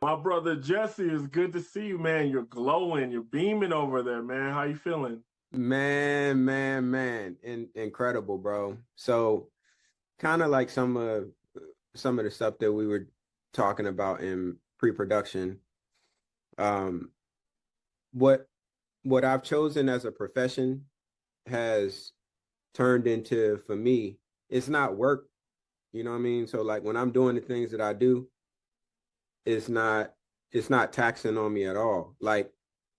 My brother Jesse, it's good to see you, man. You're glowing, you're beaming over there, man. How you feeling? Man, incredible, bro. So kind of like some of the stuff that we were talking about in pre-production. Um, what what I've chosen as a profession has turned into, for me, it's not work, you know what I mean? So like when I'm doing the things that I do, it's not it's not taxing on me at all. Like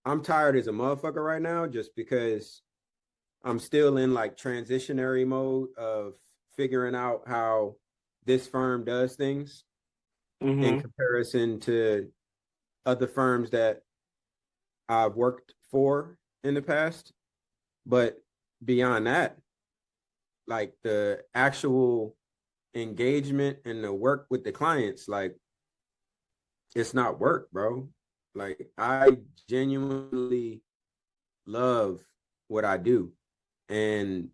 I'm tired as a motherfucker right now just because I'm still in like transitionary mode of figuring out how this firm does things in Mm-hmm. comparison to other firms that I've worked for in the past. But beyond that, like the actual engagement and the work with the clients, like it's not work, bro. Like I genuinely love what I do, and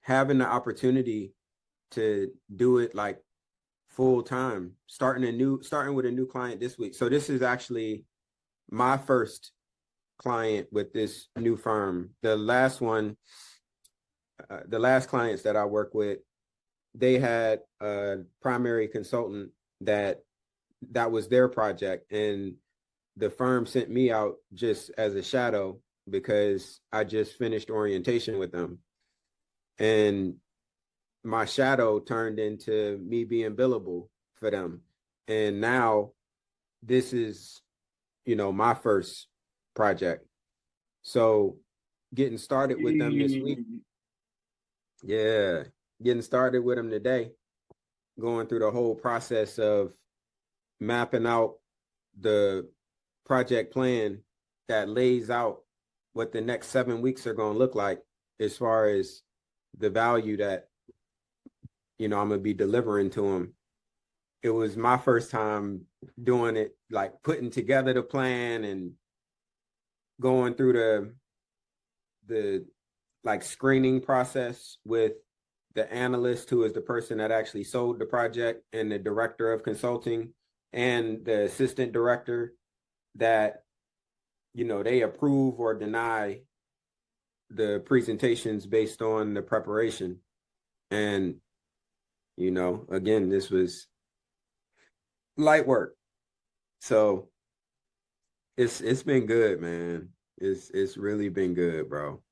having the opportunity to do it like full time, starting with a new client this week. So this is actually my first client with this new firm. The last clients that I work with, they had a primary consultant that was their project, and the firm sent me out just as a shadow because I just finished orientation with them. And my shadow turned into me being billable for them. And now this is, my first project. So getting started with them this week. Yeah. Getting started with them today, going through the whole process of mapping out the project plan that lays out what the next 7 weeks are going to look like as far as the value that, I'm going to be delivering to them. It was my first time doing it, like putting together the plan and going through the like screening process with the analyst, who is the person that actually sold the project, and the director of consulting and the assistant director that, they approve or deny the presentations based on the preparation. And, again, this was light work. So it's been good, man. It's really been good, bro.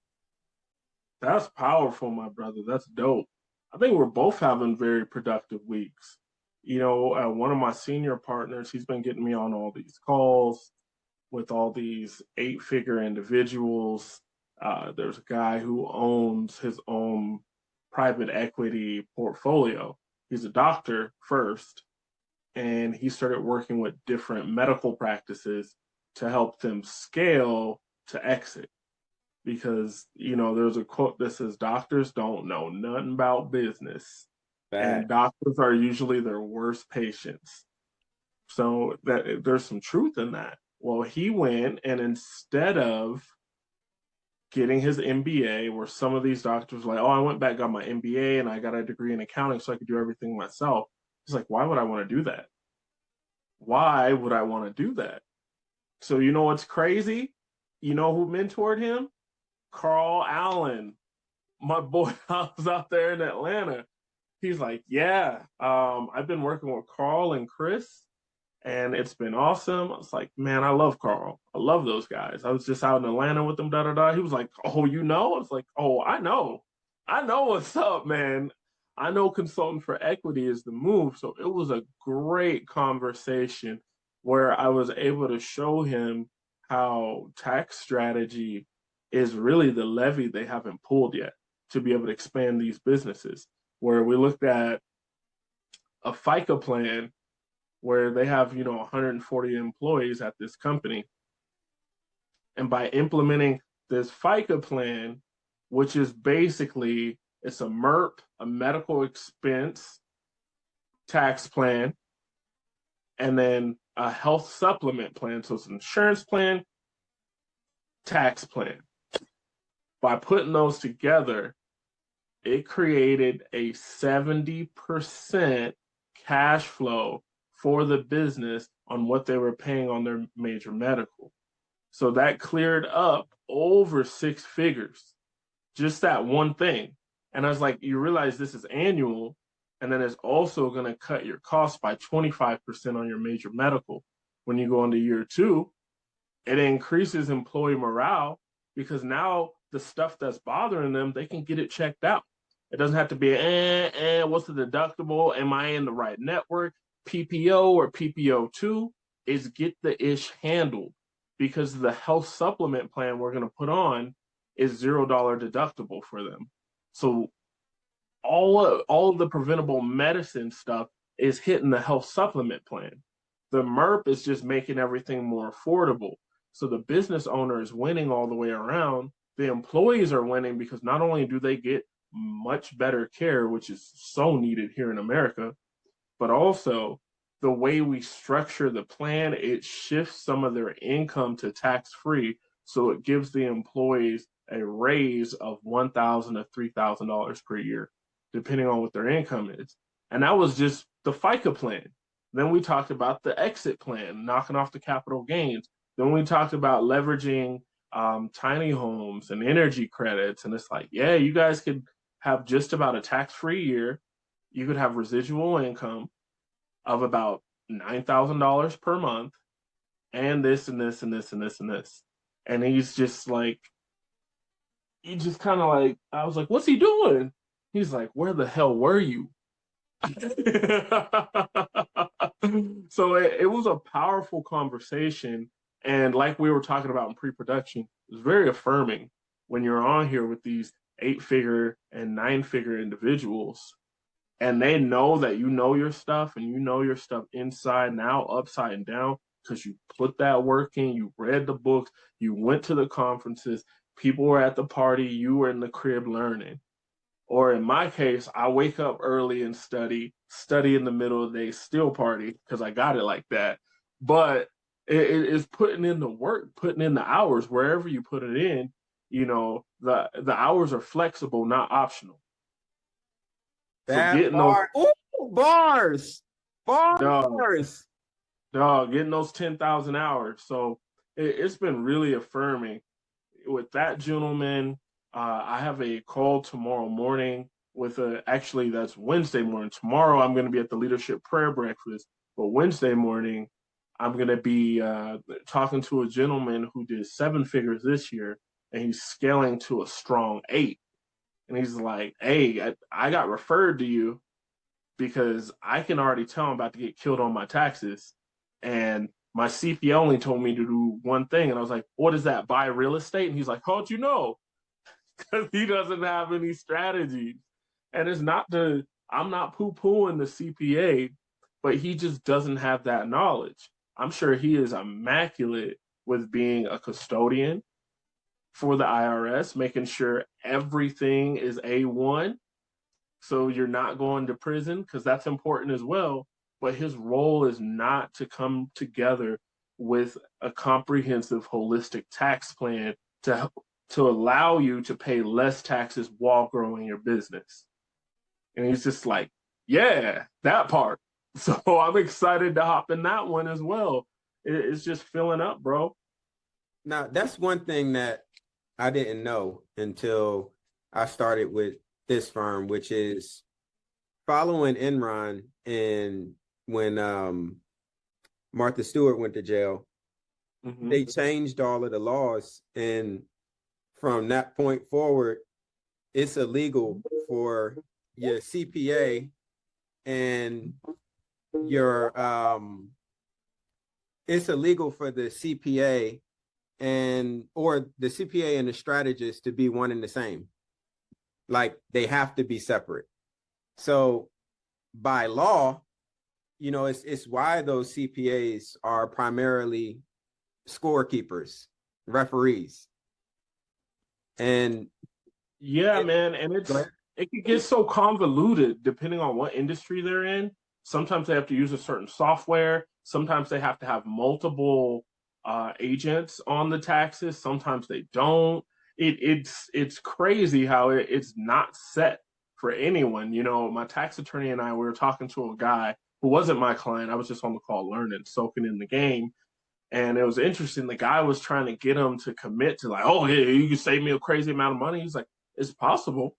That's powerful, my brother. That's dope. I think we're both having very productive weeks. One of my senior partners, he's been getting me on all these calls with all these eight-figure individuals. There's a guy who owns his own private equity portfolio. He's a doctor first, and he started working with different medical practices to help them scale to exit. Because, there's a quote that says, doctors don't know nothing about business, and Facts. doctors are usually their worst patients. So that there's some truth in that. Well, he went, and instead of getting his MBA, where some of these doctors were like, oh, I went back, got my MBA, and I got a degree in accounting so I could do everything myself. He's like, why would I want to do that? Why would I want to do that? So you know what's crazy? You know who mentored him? Carl Allen, my boy. I was out there in Atlanta. He's like, yeah, I've been working with Carl and Chris, and it's been awesome. I was like, man, I love Carl. I love those guys. I was just out in Atlanta with them, da da da. He was like, oh, you know? I was like, oh, I know. I know what's up, man. I know consulting for equity is the move. So it was a great conversation where I was able to show him how tax strategy is really the levy they haven't pulled yet to be able to expand these businesses. Where we looked at a FICA plan where they have 140 employees at this company, and by implementing this FICA plan, which is basically it's a MERP, a medical expense tax plan, and then a health supplement plan. So it's an insurance plan, tax plan. By putting those together, it created a 70% cash flow for the business on what they were paying on their major medical. So that cleared up over six figures, just that one thing. And I was like, you realize this is annual, and then it's also going to cut your costs by 25% on your major medical. When you go into year two, it increases employee morale because now the stuff that's bothering them, they can get it checked out. It doesn't have to be, what's the deductible? Am I in the right network? PPO or PPO2 is get the ish handled because the health supplement plan we're going to put on is $0 deductible for them. So all of the preventable medicine stuff is hitting the health supplement plan. The MERP is just making everything more affordable. So the business owner is winning all the way around. The employees are winning because not only do they get much better care, which is so needed here in America, but also the way we structure the plan, it shifts some of their income to tax-free. So it gives the employees a raise of $1,000 to $3,000 per year, depending on what their income is. And that was just the FICA plan. Then we talked about the exit plan, knocking off the capital gains. Then we talked about leveraging tiny homes and energy credits. And it's like, yeah, you guys could have just about a tax-free year. You could have residual income of about $9,000 per month, and this and this and this and this and this. And he's just like, he just kind of like, I was like, what's he doing? He's like, where the hell were you? So it was a powerful conversation. And like we were talking about in pre-production, it was very affirming when you're on here with these 8-figure and 9-figure individuals and they know that you know your stuff and you know your stuff inside and out, upside and down, because you put that work in, you read the books, you went to the conferences, people were at the party, you were in the crib learning. Or in my case, I wake up early and study in the middle of the day, still party because I got it like that. But it's putting in the work, putting in the hours wherever you put it in. You know, the hours are flexible, not optional. So That getting those bars, dog, bars. getting those 10,000 hours. So it's been really affirming. With that gentleman, I have a call tomorrow morning with actually that's Wednesday morning. Tomorrow I'm going to be at the leadership prayer breakfast, but Wednesday morning I'm going to be talking to a gentleman who did 7 figures this year, and he's scaling to a strong 8. And he's like, hey, I got referred to you because I can already tell I'm about to get killed on my taxes. And my CPA only told me to do one thing. And I was like, what is that? Buy real estate? And he's like, how'd you know? Because he doesn't have any strategies. And it's not I'm not poo-pooing the CPA, but he just doesn't have that knowledge. I'm sure he is immaculate with being a custodian for the IRS, making sure everything is A1. So you're not going to prison because that's important as well. But his role is not to come together with a comprehensive, holistic tax plan to allow you to pay less taxes while growing your business. And he's just like, yeah, that part. So I'm excited to hop in that one as well. It's just filling up, bro. Now, that's one thing that I didn't know until I started with this firm, which is following Enron. And when Martha Stewart went to jail, they changed all of the laws. And from that point forward, it's illegal for your CPA and your it's illegal for the CPA or the CPA and the strategist to be one and the same. Like they have to be separate. So by law, you know, it's why those CPAs are primarily scorekeepers, referees. And yeah, man, and it can get so convoluted depending on what industry they're in. Sometimes they have to use a certain software. Sometimes they have to have multiple agents on the taxes. Sometimes they don't. It's crazy how it's not set for anyone. You know, my tax attorney and I, we were talking to a guy who wasn't my client. I was just on the call learning, soaking in the game. And it was interesting. The guy was trying to get him to commit to like, oh, yeah, you can save me a crazy amount of money. He's like, it's possible.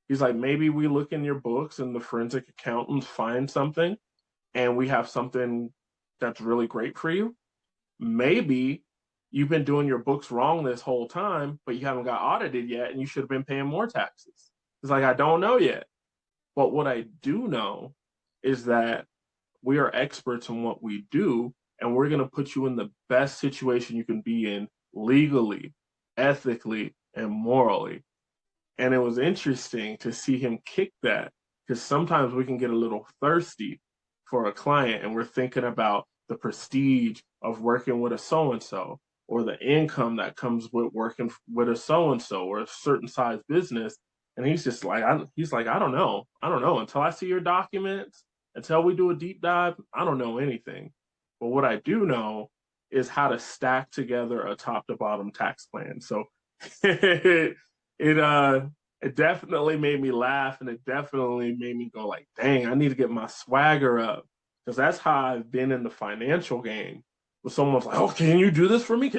He's like, maybe we look in your books and the forensic accountants find something and we have something that's really great for you. Maybe you've been doing your books wrong this whole time, but you haven't got audited yet and you should have been paying more taxes. It's like, I don't know yet. But what I do know is that we are experts in what we do, and we're going to put you in the best situation you can be in legally, ethically, and morally. And it was interesting to see him kick that because sometimes we can get a little thirsty for a client and we're thinking about the prestige of working with a so and so or the income that comes with working with a so and so or a certain size business. And he's just like, he's like, I don't know. I don't know. Until I see your documents, until we do a deep dive, I don't know anything. But what I do know is how to stack together a top to bottom tax plan. So it it definitely made me laugh and it definitely made me go like, dang, I need to get my swagger up. Because that's how I've been in the financial game. Where someone's like, oh, can you do this for me?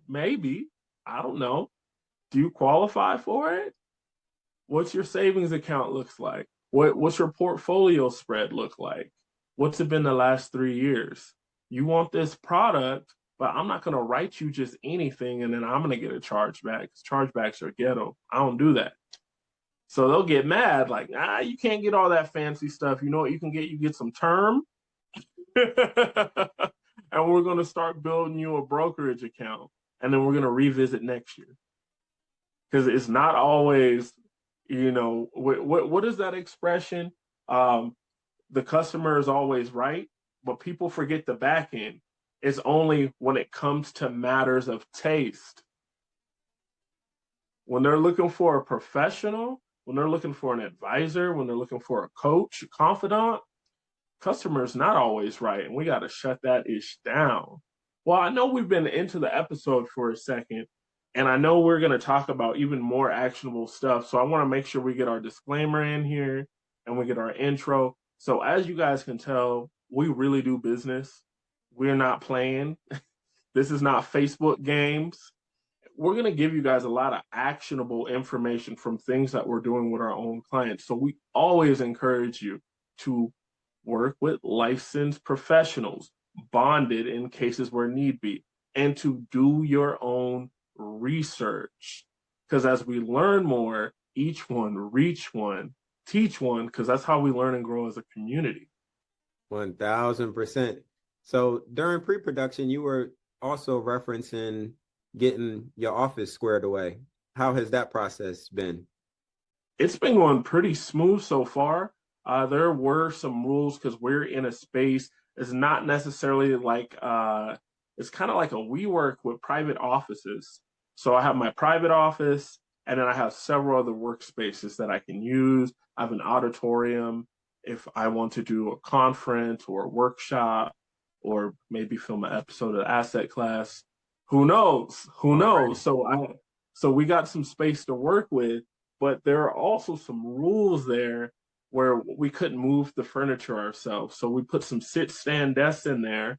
Maybe. I don't know. Do you qualify for it? What's your savings account looks like? What's your portfolio spread look like? What's it been the last 3 years? You want this product, but I'm not gonna write you just anything and then I'm gonna get a chargeback. Chargebacks are ghetto. I don't do that. So they'll get mad, like, you can't get all that fancy stuff. You know what you can get? You get some term, and we're gonna start building you a brokerage account, and then we're gonna revisit next year because it's not always, what is that expression? Um, the customer is always right, but people forget the back end. It's only when it comes to matters of taste. When they're looking for a professional, when they're looking for an advisor, when they're looking for a coach, a confidant, customer's not always right. And we got to shut that ish down. Well, I know we've been into the episode for a second, and I know we're going to talk about even more actionable stuff. So I want to make sure we get our disclaimer in here and we get our intro. So as you guys can tell, we really do business. We're not playing. This is not Facebook games. We're going to give you guys a lot of actionable information from things that we're doing with our own clients. So we always encourage you to work with licensed professionals, bonded in cases where need be, and to do your own research. Because as we learn more, each one, reach one, teach one, because that's how we learn and grow as a community. 1000%. So during pre-production, you were also referencing getting your office squared away. How has that process been? It's been going pretty smooth so far. There were some rules because we're in a space. It's not necessarily like it's kind of like a WeWork with private offices. So I have my private office, and then I have several other workspaces that I can use. I have an auditorium if I want to do a conference or a workshop, or maybe film an episode of Asset Class. Who knows? Who knows? So we got some space to work with, but there are also some rules there where we couldn't move the furniture ourselves. So we put some sit stand desks in there,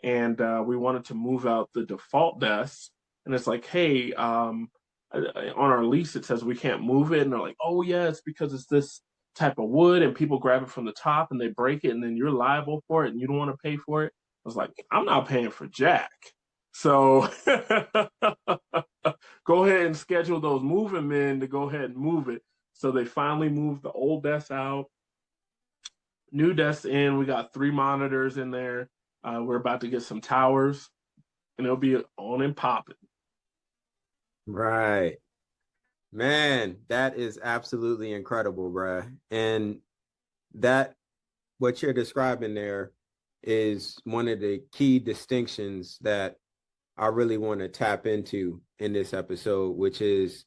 and we wanted to move out the default desks. And it's like, hey, on our lease it says we can't move it, and they're like, oh yeah, it's because it's this type of wood, and people grab it from the top and they break it, and then you're liable for it, and you don't want to pay for it. I was like, I'm not paying for jack. So go ahead and schedule those moving men to go ahead and move it. So they finally moved the old desk out, new desk in. We got 3 monitors in there. We're about to get some towers, and it'll be on and popping. Right. Man, that is absolutely incredible, bruh. And that, what you're describing there is one of the key distinctions that I really want to tap into in this episode, which is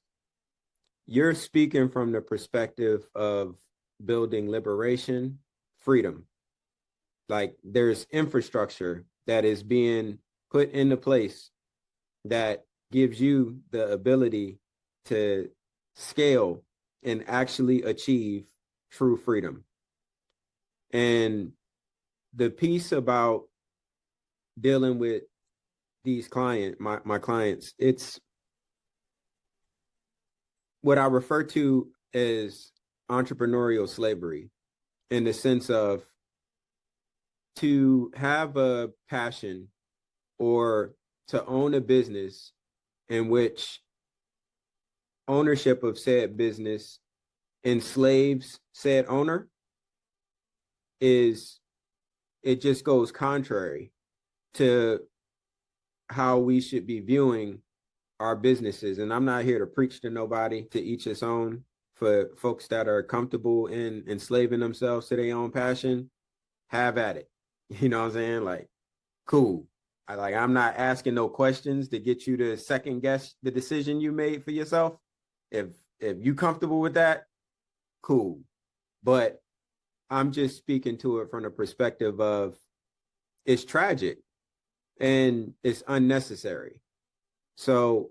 you're speaking from the perspective of building liberation, freedom. Like there's infrastructure that is being put into place that gives you the ability to scale and actually achieve true freedom. And the piece about dealing with these my clients, it's what I refer to as entrepreneurial slavery, in the sense of, to have a passion or to own a business in which ownership of said business enslaves said owner, is, it just goes contrary to how we should be viewing our businesses. And I'm not here to preach to nobody, to each its own. For folks that are comfortable in enslaving themselves to their own passion, have at it. You know what I'm saying? Like, cool. I'm not asking no questions to get you to second guess the decision you made for yourself. If you comfortable with that, cool. But I'm just speaking to it from the perspective of, it's tragic and it's unnecessary. So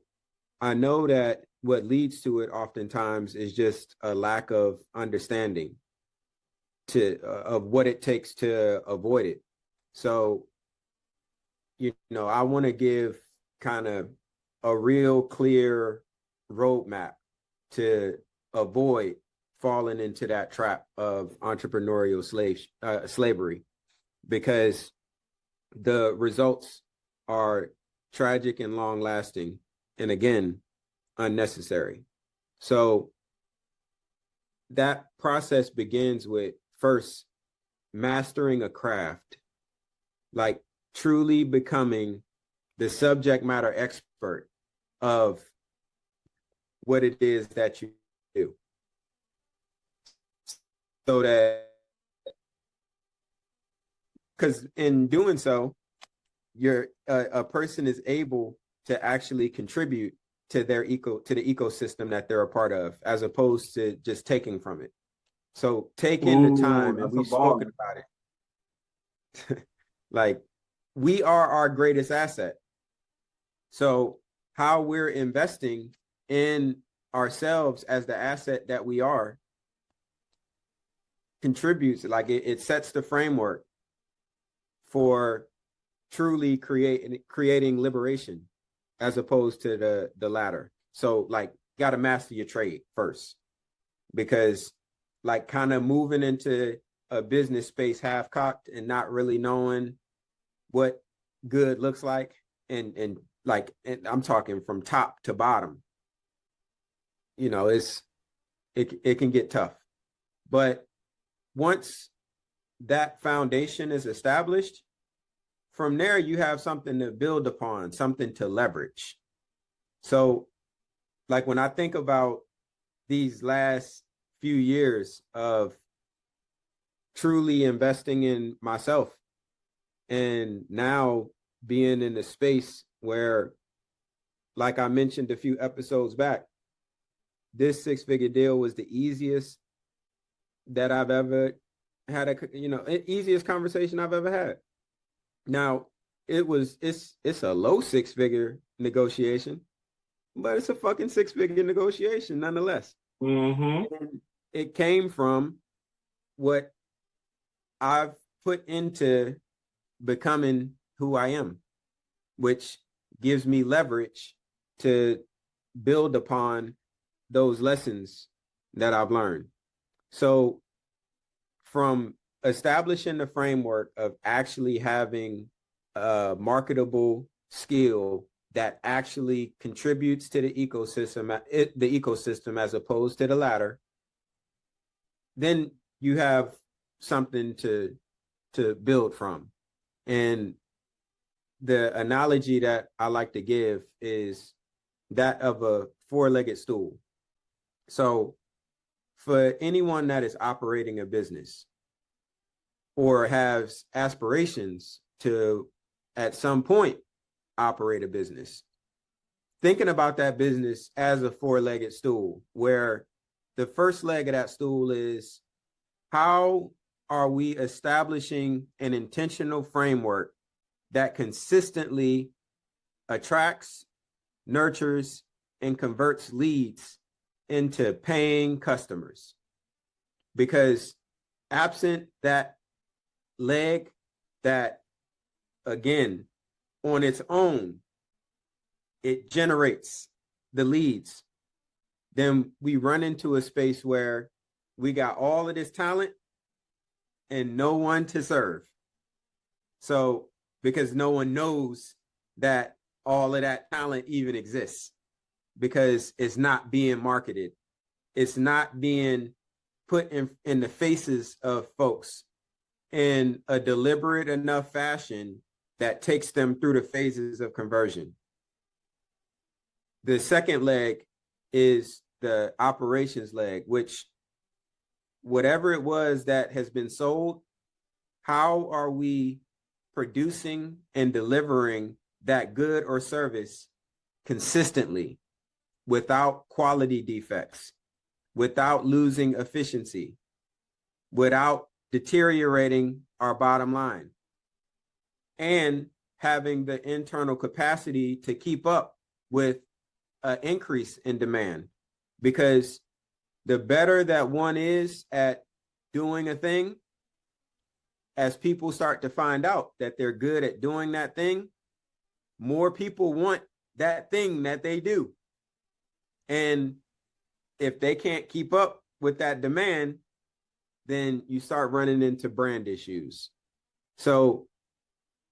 I know that what leads to it oftentimes is just a lack of understanding of what it takes to avoid it. So, I want to give kind of a real clear roadmap to avoid falling into that trap of entrepreneurial slavery, because the results are tragic and long lasting, and again, unnecessary. So that process begins with first mastering a craft, like truly becoming the subject matter expert of what it is that you do, so that, because in doing so, you're a person is able to actually contribute to the ecosystem that they're a part of, as opposed to just taking from it. So taking the Ooh, time, and that's a we've bar. spoken about it, like, we are our greatest asset. So how we're investing in ourselves as the asset that we are contributes, like it sets the framework for truly creating liberation, as opposed to the latter. So, like, got to master your trade first, because, like, kind of moving into a business space half cocked and not really knowing what good looks like, and I'm talking from top to bottom, it can get tough. But once that foundation is established, from there you have something to build upon, something to leverage. So, like, when I think about these last few years of truly investing in myself, and now being in a space where, like I mentioned a few episodes back, this six-figure deal was the easiest that I've ever had, easiest conversation I've ever had. Now, it's a low six-figure negotiation, but it's a fucking six-figure negotiation nonetheless. Mm-hmm. And it came from what I've put into becoming who I am, which gives me leverage to build upon those lessons that I've learned. So from establishing the framework of actually having a marketable skill that actually contributes to the ecosystem as opposed to the latter, then you have something to build from. And the analogy that I like to give is that of a four-legged stool. So for anyone that is operating a business or has aspirations to, at some point, operate a business, thinking about that business as a four-legged stool, where the first leg of that stool is, how are we establishing an intentional framework that consistently attracts, nurtures, and converts leads into paying customers? Because absent that leg, that, again, on its own, it generates the leads, then we run into a space where we got all of this talent and no one to serve. So, because no one knows that all of that talent even exists, because it's not being marketed, it's not being put in the faces of folks in a deliberate enough fashion that takes them through the phases of conversion. The second leg is the operations leg, which whatever it was that has been sold, how are we producing and delivering that good or service consistently without quality defects, without losing efficiency, without deteriorating our bottom line, and having the internal capacity to keep up with an increase in demand. Because the better that one is at doing a thing, as people start to find out that they're good at doing that thing, more people want that thing that they do. And if they can't keep up with that demand, then you start running into brand issues. So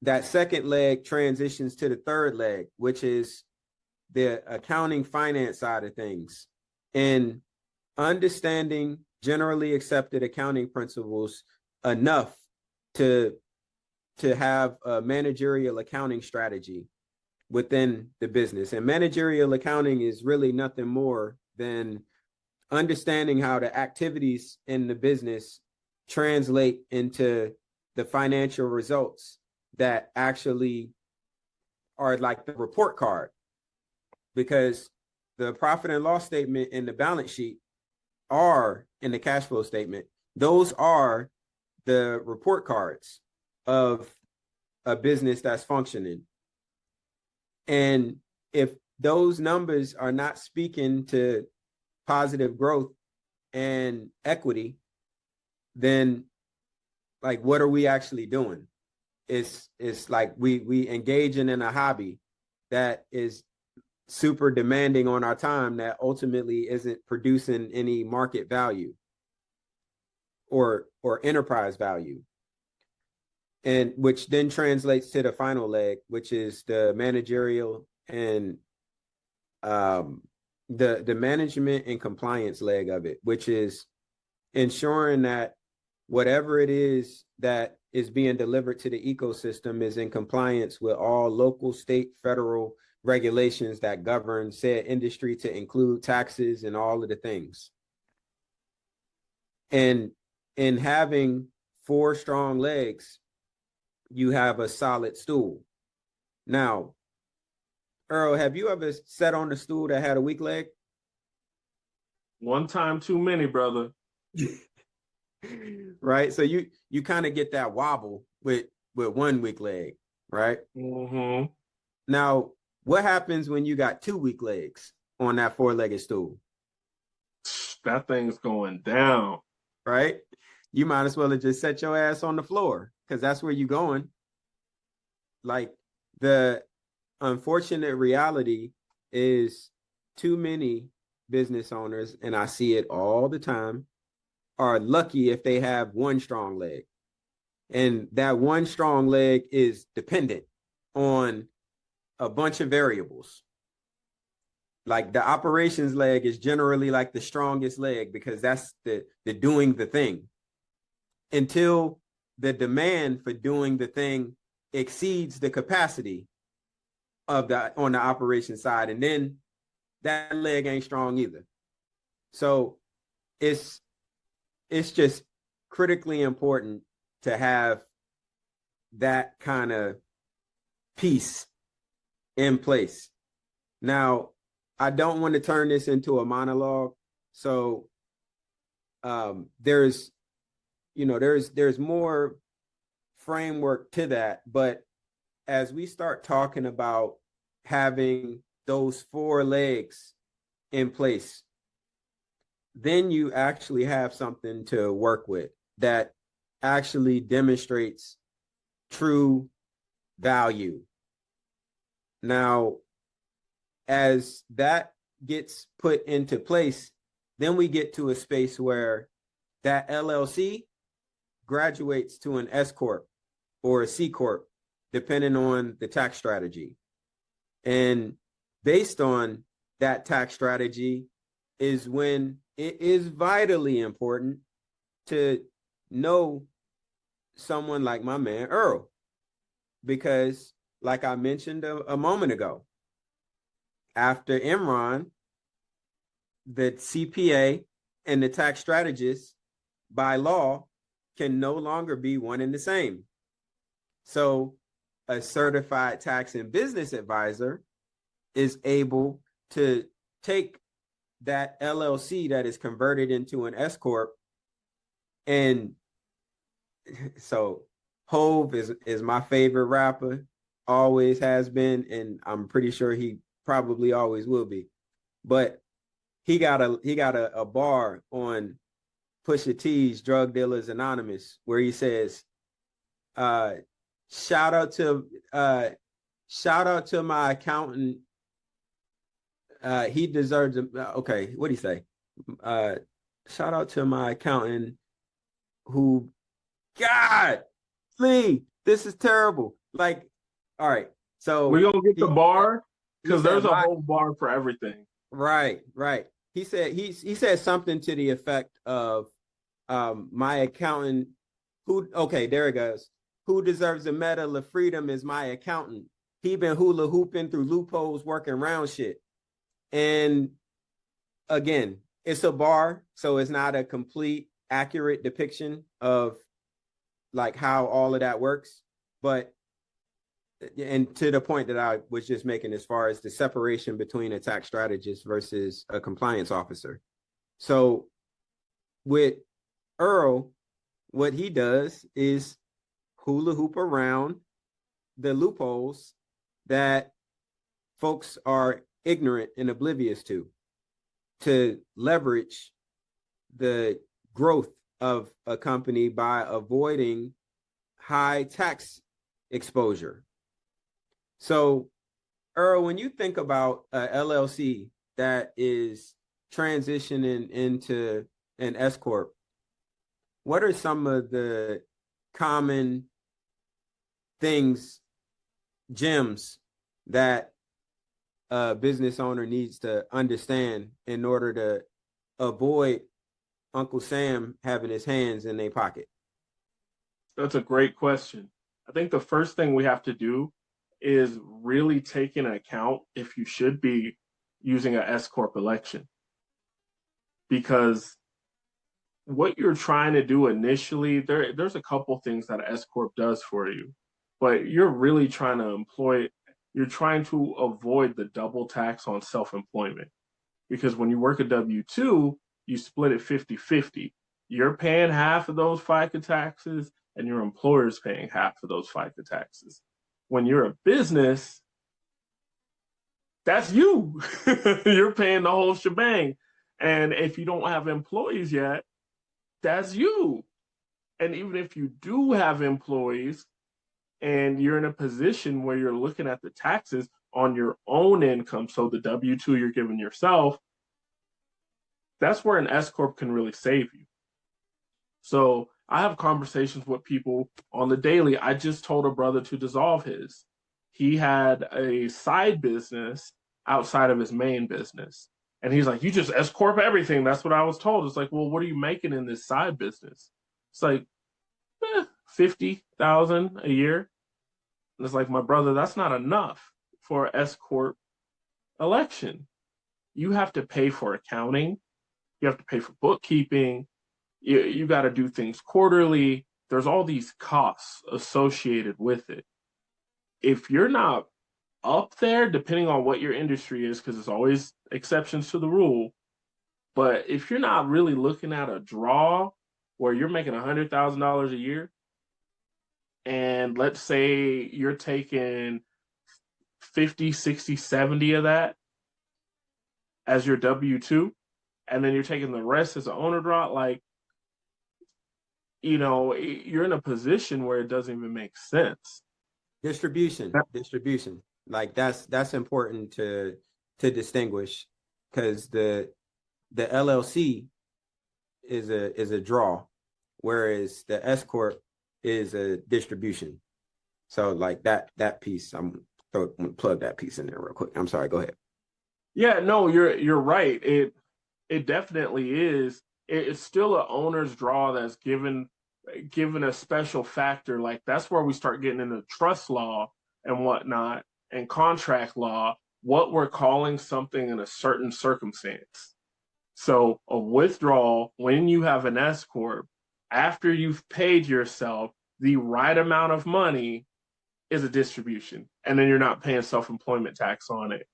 that second leg transitions to the third leg, which is the accounting finance side of things, and understanding generally accepted accounting principles enough to have a managerial accounting strategy within the business. And managerial accounting is really nothing more than understanding how the activities in the business translate into the financial results that actually are like the report card. Because the profit and loss statement and the balance sheet are in the cash flow statement. Those are the report cards of a business that's functioning. And if those numbers are not speaking to positive growth and equity, then like, what are we actually doing? It's like we engaging in a hobby that is super demanding on our time that ultimately isn't producing any market value or enterprise value. And which then translates to the final leg, which is the managerial and the management and compliance leg of it, which is ensuring that whatever it is that is being delivered to the ecosystem is in compliance with all local, state, federal regulations that govern said industry, to include taxes and all of the things. And in having 4 strong legs, you have a solid stool. Now, Earl, have you ever sat on a stool that had a weak leg? One time too many, brother. Right? So you kind of get that wobble with one weak leg, right? Mm-hmm. Now, what happens when you got 2 weak legs on that 4-legged stool? That thing's going down. Right? You might as well have just set your ass on the floor, because that's where you're going. Like, the unfortunate reality is too many business owners, and I see it all the time, are lucky if they have one strong leg. And that one strong leg is dependent on a bunch of variables. Like, the operations leg is generally like the strongest leg because that's the doing the thing, until the demand for doing the thing exceeds the capacity of the on the operation side, and then that leg ain't strong either. So it's just critically important to have that kind of piece in place. Now, I don't want to turn this into a monologue, so there's more framework to that. But as we start talking about having those 4 legs in place, then you actually have something to work with that actually demonstrates true value. Now, as that gets put into place, then we get to a space where that LLC graduates to an S Corp or a C Corp, depending on the tax strategy. And based on that tax strategy is when it is vitally important to know someone like my man Earl, because like I mentioned a moment ago, after Imran, the CPA and the tax strategist by law can no longer be one and the same. So a certified tax and business advisor is able to take that LLC that is converted into an S Corp. And so Hove is my favorite rapper, always has been, and I'm pretty sure he probably always will be. But he got a bar on Pusha T's Drug Dealers Anonymous where he says, shout out to my accountant. He deserves okay, what do you say? Shout out to my accountant who, God, Lee, this is terrible. Like, all right. So We're gonna get the bar because there's a my, whole bar for everything. right. He said something to the effect of my accountant who, okay, there it goes. Who deserves a medal of freedom is my accountant. He been hula hooping through loopholes, working around shit. And again, it's a bar, so it's not a complete accurate depiction of like how all of that works. But and to the point that I was just making as far as the separation between a tax strategist versus a compliance officer. So with Earl, what he does is hula hoop around the loopholes that folks are ignorant and oblivious to leverage the growth of a company by avoiding high tax exposure. So, Earl, when you think about a LLC that is transitioning into an S Corp, what are some of the common things, gems that a business owner needs to understand in order to avoid Uncle Sam having his hands in their pocket? That's a great question. I think the first thing we have to do is really take into account if you should be using an S Corp election. Because what you're trying to do initially, there's a couple things that an S Corp does for you, but you're really trying to you're trying to avoid the double tax on self-employment. Because when you work a W-2, you split it 50-50. You're paying half of those FICA taxes and your employer's paying half of those FICA taxes. When you're a business, that's you. You're paying the whole shebang. And if you don't have employees yet, that's you. And even if you do have employees and you're in a position where you're looking at the taxes on your own income, so the W-2 you're giving yourself, that's where an S Corp can really save you. So I have conversations with people on the daily. I just told a brother to dissolve his. He had a side business outside of his main business. And he's like, you just S Corp everything. That's what I was told. It's like, well, what are you making in this side business? It's like, 50,000 a year. And it's like, my brother, that's not enough for S Corp election. You have to pay for accounting. You have to pay for bookkeeping. You got to do things quarterly. There's all these costs associated with it. If you're not up there, depending on what your industry is, because there's always exceptions to the rule, but if you're not really looking at a draw where you're making $100,000 a year, and let's say you're taking 50, 60, 70 of that as your W-2, and then you're taking the rest as an owner draw, like, you're in a position where it doesn't even make sense. Distribution. Like that's important to distinguish, because the LLC is a draw, whereas the S corp is a distribution. So like that piece, I'm gonna plug that piece in there real quick. I'm sorry, go ahead. Yeah, no, you're right. It definitely is. It's still an owner's draw that's given a special factor. Like that's where we start getting into trust law and whatnot and contract law, what we're calling something in a certain circumstance. So a withdrawal, when you have an S corp, after you've paid yourself the right amount of money, is a distribution, and then you're not paying self-employment tax on it,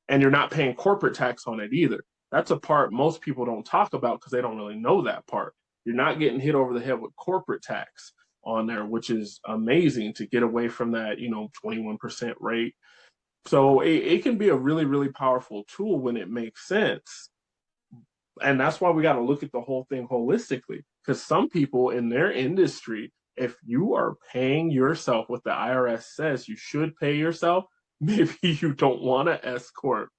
and you're not paying corporate tax on it either. That's a part most people don't talk about because they don't really know that part. You're not getting hit over the head with corporate tax on there, which is amazing to get away from that, 21% rate. So it can be a really, really powerful tool when it makes sense. And that's why we got to look at the whole thing holistically. Because some people in their industry, if you are paying yourself what the IRS says you should pay yourself, maybe you don't want to S corp.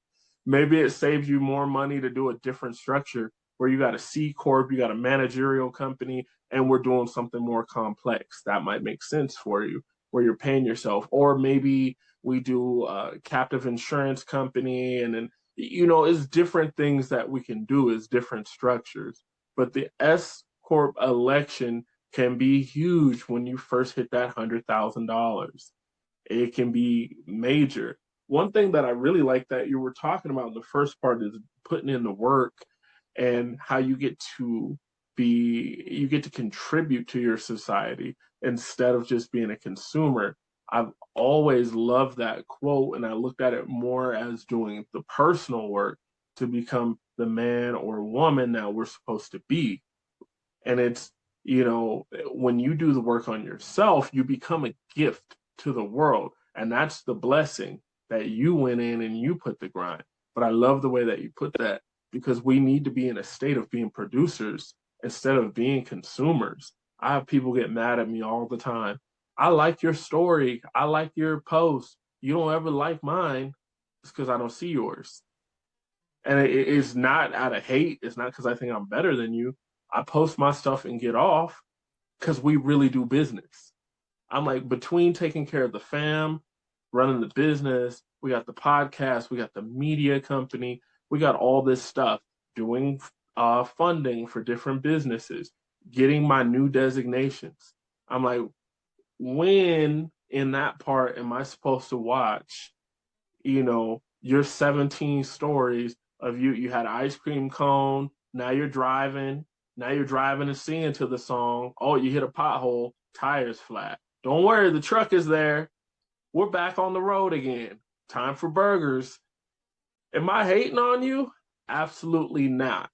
Maybe it saves you more money to do a different structure where you got a C corp, you got a managerial company, and we're doing something more complex. That might make sense for you, where you're paying yourself. Or maybe we do a captive insurance company, and then it's different things that we can do as different structures. But the S corp election can be huge when you first hit that $100,000. It can be major. One thing that I really like that you were talking about in the first part is putting in the work and how you get to contribute to your society instead of just being a consumer. I've always loved that quote, and I looked at it more as doing the personal work to become the man or woman that we're supposed to be. And it's, when you do the work on yourself, you become a gift to the world. And that's the blessing that you went in and you put the grind. But I love the way that you put that, because we need to be in a state of being producers instead of being consumers. I have people get mad at me all the time. I like your story. I like your post. You don't ever like mine. It's because I don't see yours. And it's not out of hate. It's not because I think I'm better than you. I post my stuff and get off because we really do business. I'm like, between taking care of the fam, running the business, we got the podcast, we got the media company, we got all this stuff, doing funding for different businesses, getting my new designations. I'm like, when in that part am I supposed to watch, your 17 stories of you had an ice cream cone, now you're driving, and singing to the song. Oh, you hit a pothole, tires flat. Don't worry, the truck is there. We're back on the road again. Time for burgers. Am I hating on you? Absolutely not.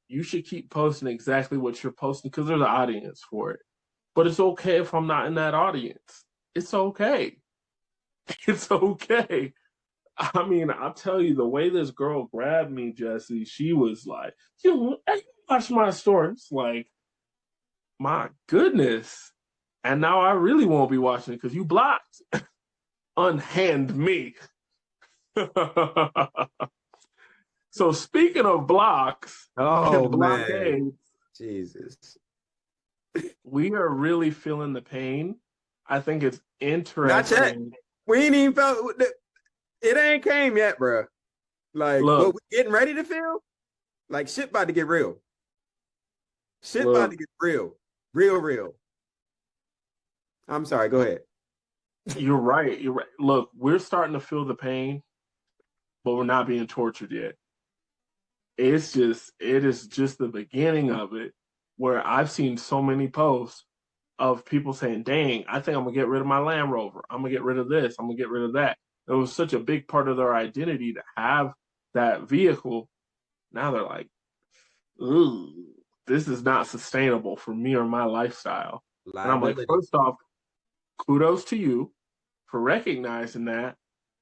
You should keep posting exactly what you're posting because there's an audience for it. But it's okay if I'm not in that audience. It's okay. It's okay. I mean, I'll tell you, the way this girl grabbed me, Jesse, she was like, hey, watch my story. It's like, my goodness. And now I really won't be watching it because you blocked. Unhand me. So speaking of blocks Oh and man, blockades, Jesus. we are really feeling the pain. I think it's Not yet. interesting. We ain't even felt it ain't came yet, bro. Like Look, what we getting ready to feel? Like shit about to get real. Shit about look, to get real. Real, real. I'm sorry, go ahead. you're right. You're right. Look, we're starting to feel the pain, but we're not being tortured yet. It is just the beginning of it, where I've seen so many posts of people saying, dang, I think I'm gonna get rid of my Land Rover. I'm gonna get rid of this, I'm gonna get rid of that. It was such a big part of their identity to have that vehicle. Now they're like, ooh, this is not sustainable for me or my lifestyle. And I'm like, Liability. first off, kudos to you for recognizing that,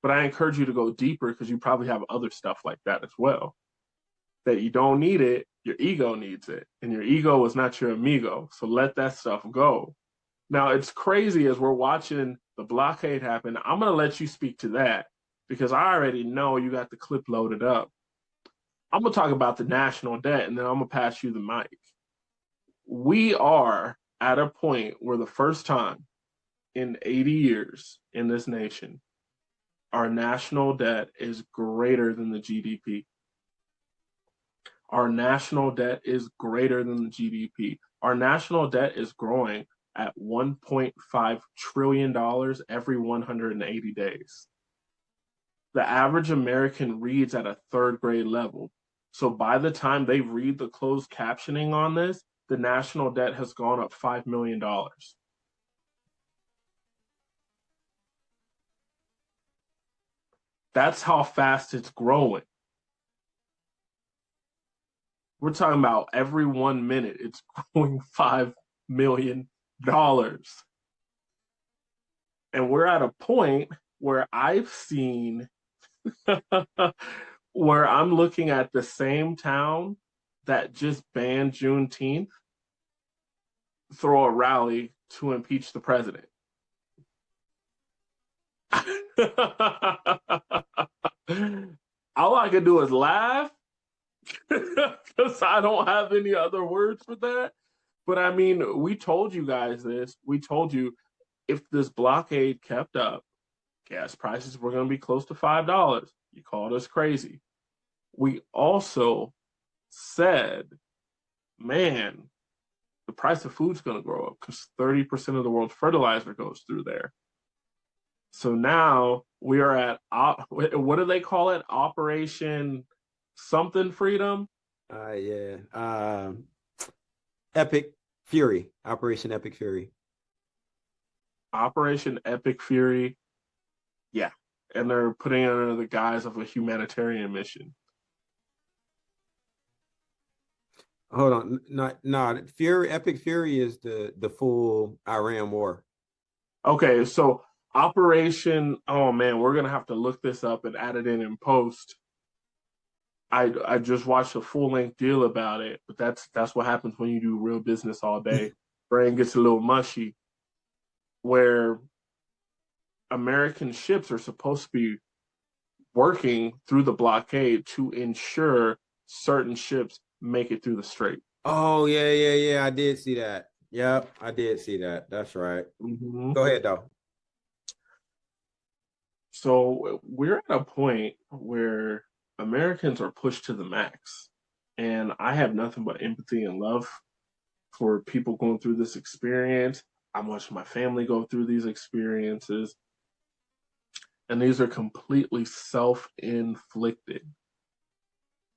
but I encourage you to go deeper because you probably have other stuff like that as well, that you don't need it. Your ego needs it, and your ego is not your amigo. So let that stuff go. Now, it's crazy as we're watching the blockade happen. I'm going to let you speak to that because I already know you got the clip loaded up. I'm going to talk about the national debt, and then I'm going to pass you the mic. We are at a point where the first time in 80 years in this nation, our national debt is greater than the GDP. Our national debt is greater than the GDP. Our national debt is growing at $1.5 trillion every 180 days. The average American reads at a third grade level. So by the time they read the closed captioning on this, the national debt has gone up $5 million. That's how fast it's growing. We're talking about every 1 minute, it's growing $5 million. And we're at a point where I've seen where I'm looking at the same town that just banned Juneteenth throw a rally to impeach the president. All I can do is laugh because I don't have any other words for that. But I mean, we told you guys this. We told you if this blockade kept up, gas prices were going to be close to $5. You called us crazy. We also said, man, the price of food's going to grow up because 30% of the world's fertilizer goes through there. So now we are at, what do they call it? Operation something freedom? Yeah. Epic Fury, Operation Epic Fury. Operation Epic Fury. Yeah. And they're putting it under the guise of a humanitarian mission. Hold on, not Fury. Epic Fury is the full Iran war. Okay, so Operation, oh man, we're gonna have to look this up and add it in post. I just watched a full length deal about it, but that's what happens when you do real business all day. Brain gets a little mushy. Where American ships are supposed to be working through the blockade to ensure certain ships make it through the strait. Oh yeah. I did see that. Yep, I did see that. That's right. Mm-hmm. Go ahead though. So we're at a point where Americans are pushed to the max. And I have nothing but empathy and love for people going through this experience. I'm watching my family go through these experiences. And these are completely self inflicted.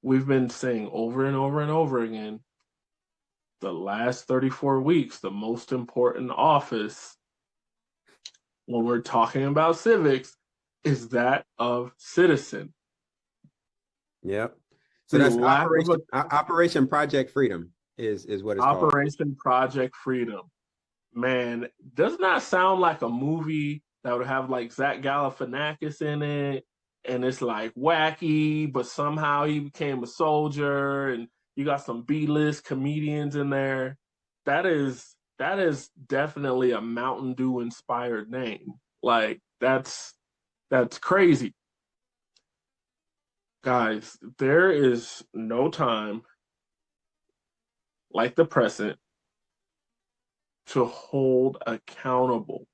We've been saying over and over and over again the last 34 weeks, the most important office when we're talking about civics is that of citizen. Yep. So The that's lack of a Operation Project Freedom is what it's called. Operation Project Freedom. Man, doesn't that sound like a movie that would have like Zach Galifianakis in it? And it's like wacky, but somehow he became a soldier, and you got some B-list comedians in there. That is definitely a Mountain Dew inspired name. Like that's crazy. Guys, there is no time like the present to hold accountable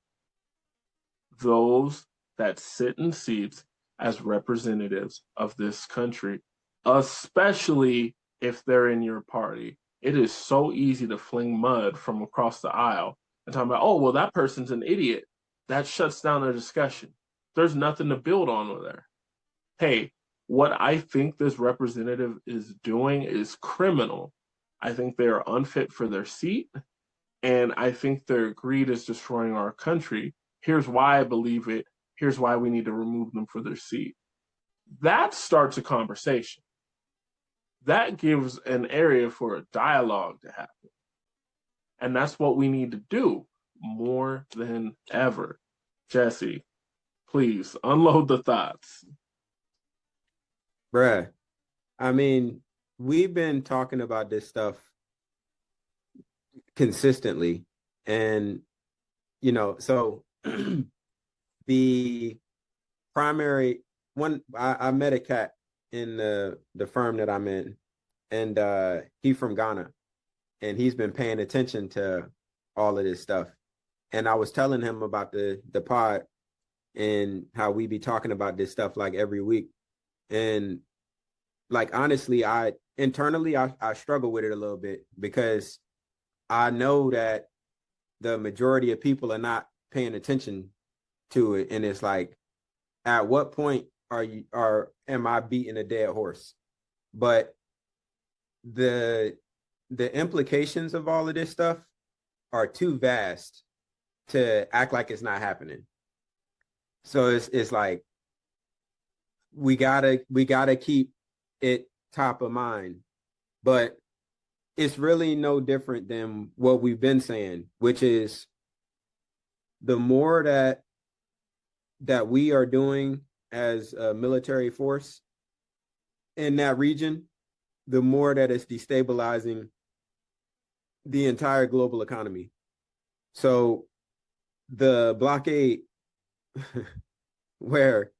those that sit in seats as representatives of this country, especially if they're in your party. It is so easy to fling mud from across the aisle and talk about, oh, well, that person's an idiot. That shuts down the discussion. There's nothing to build on with there. Hey, what I think this representative is doing is criminal. I think they are unfit for their seat, and I think their greed is destroying our country. Here's why I believe it. Here's why we need to remove them for their seat. That starts a conversation. That gives an area for a dialogue to happen. And that's what we need to do more than ever. Jesse, please unload the thoughts. Bruh. I mean, we've been talking about this stuff consistently, and so the primary one, I met a cat in the firm that I'm in, and he from Ghana, and he's been paying attention to all of this stuff. And I was telling him about the pod and how we be talking about this stuff like every week. And like honestly, I internally I struggle with it a little bit because I know that the majority of people are not paying attention to it. And it's like, at what point am I beating a dead horse? But the implications of all of this stuff are too vast to act like it's not happening. So it's like we gotta keep it top of mind. But it's really no different than what we've been saying, which is the more that we are doing as a military force in that region, the more that it's destabilizing the entire global economy. So the blockade where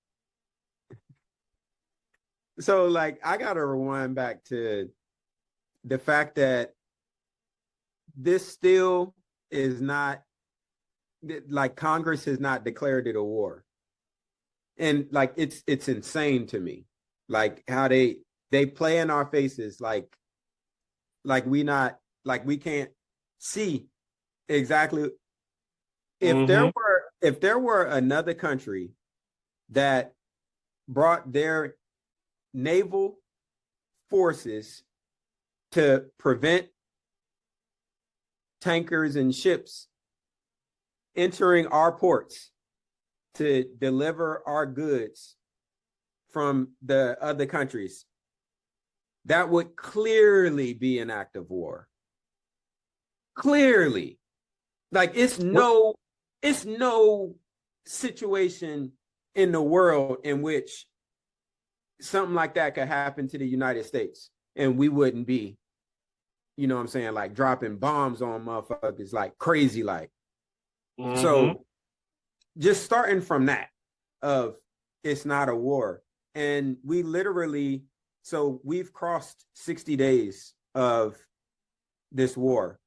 so like I gotta rewind back to the fact that this still is not like Congress has not declared it a war. And like it's insane to me. Like how they play in our faces like we not like we can't see exactly Mm-hmm. if there were another country that brought their naval forces to prevent tankers and ships entering our ports to deliver our goods from the other countries, that would clearly be an act of war. Clearly. Like What? it's no situation in the world in which something like that could happen to the United States and we wouldn't be, what I'm saying, like dropping bombs on motherfuckers like crazy like. Mm-hmm. So just starting from that of it's not a war. And we literally, so we've crossed 60 days of this war.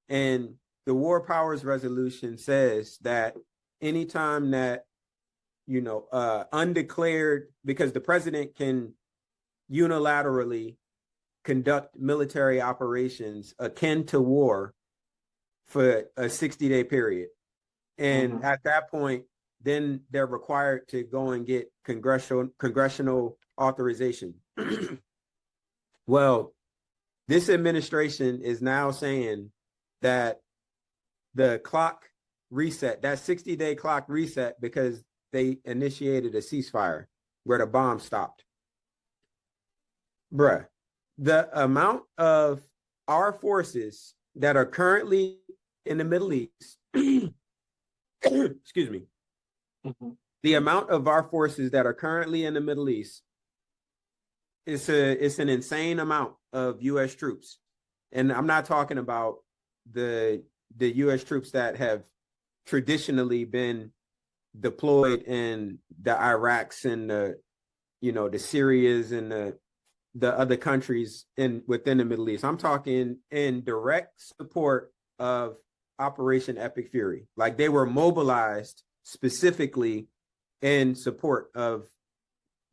And the War Powers Resolution says that anytime that, undeclared, because the president can unilaterally conduct military operations akin to war for a 60-day period. And Mm-hmm. at that point, then they're required to go and get congressional authorization. Well, this administration is now saying that the clock reset, that 60-day clock reset, because they initiated a ceasefire where the bomb stopped. Bruh, the amount of our forces that are currently in the Middle East, excuse me, Mm-hmm. the amount of our forces that are currently in the Middle East it's an insane amount of U.S. troops, and I'm not talking about the U.S. troops that have traditionally been deployed in the Iraqs and the Syrias and the other countries within the Middle East. I'm talking in direct support of Operation Epic Fury. Like they were mobilized specifically in support of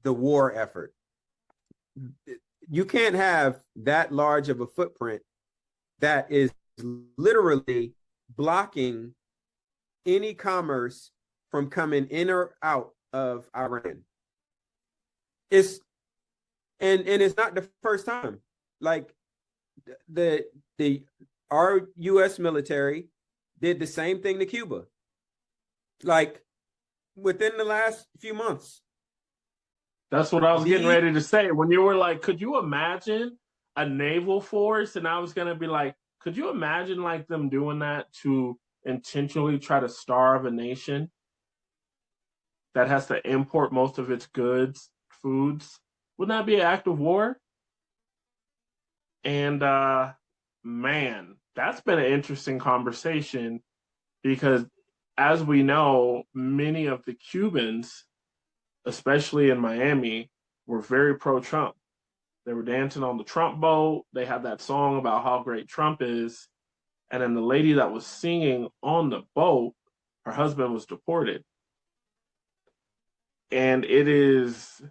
the war effort. You can't have that large of a footprint that is literally blocking any commerce from coming in or out of Iran. It's and it's not the first time. Like the our US military did the same thing to Cuba. Like within the last few months. That's what I was getting The ready to say. When you were like, could you imagine a naval force? And I was going to be like, could you imagine like them doing that to intentionally try to starve a nation that has to import most of its goods, foods? Wouldn't that be an act of war? And man, that's been an interesting conversation because, as we know, many of the Cubans, especially in Miami, were very pro Trump. They were dancing on the Trump boat. They had that song about how great Trump is. And then the lady that was singing on the boat, her husband was deported. And it's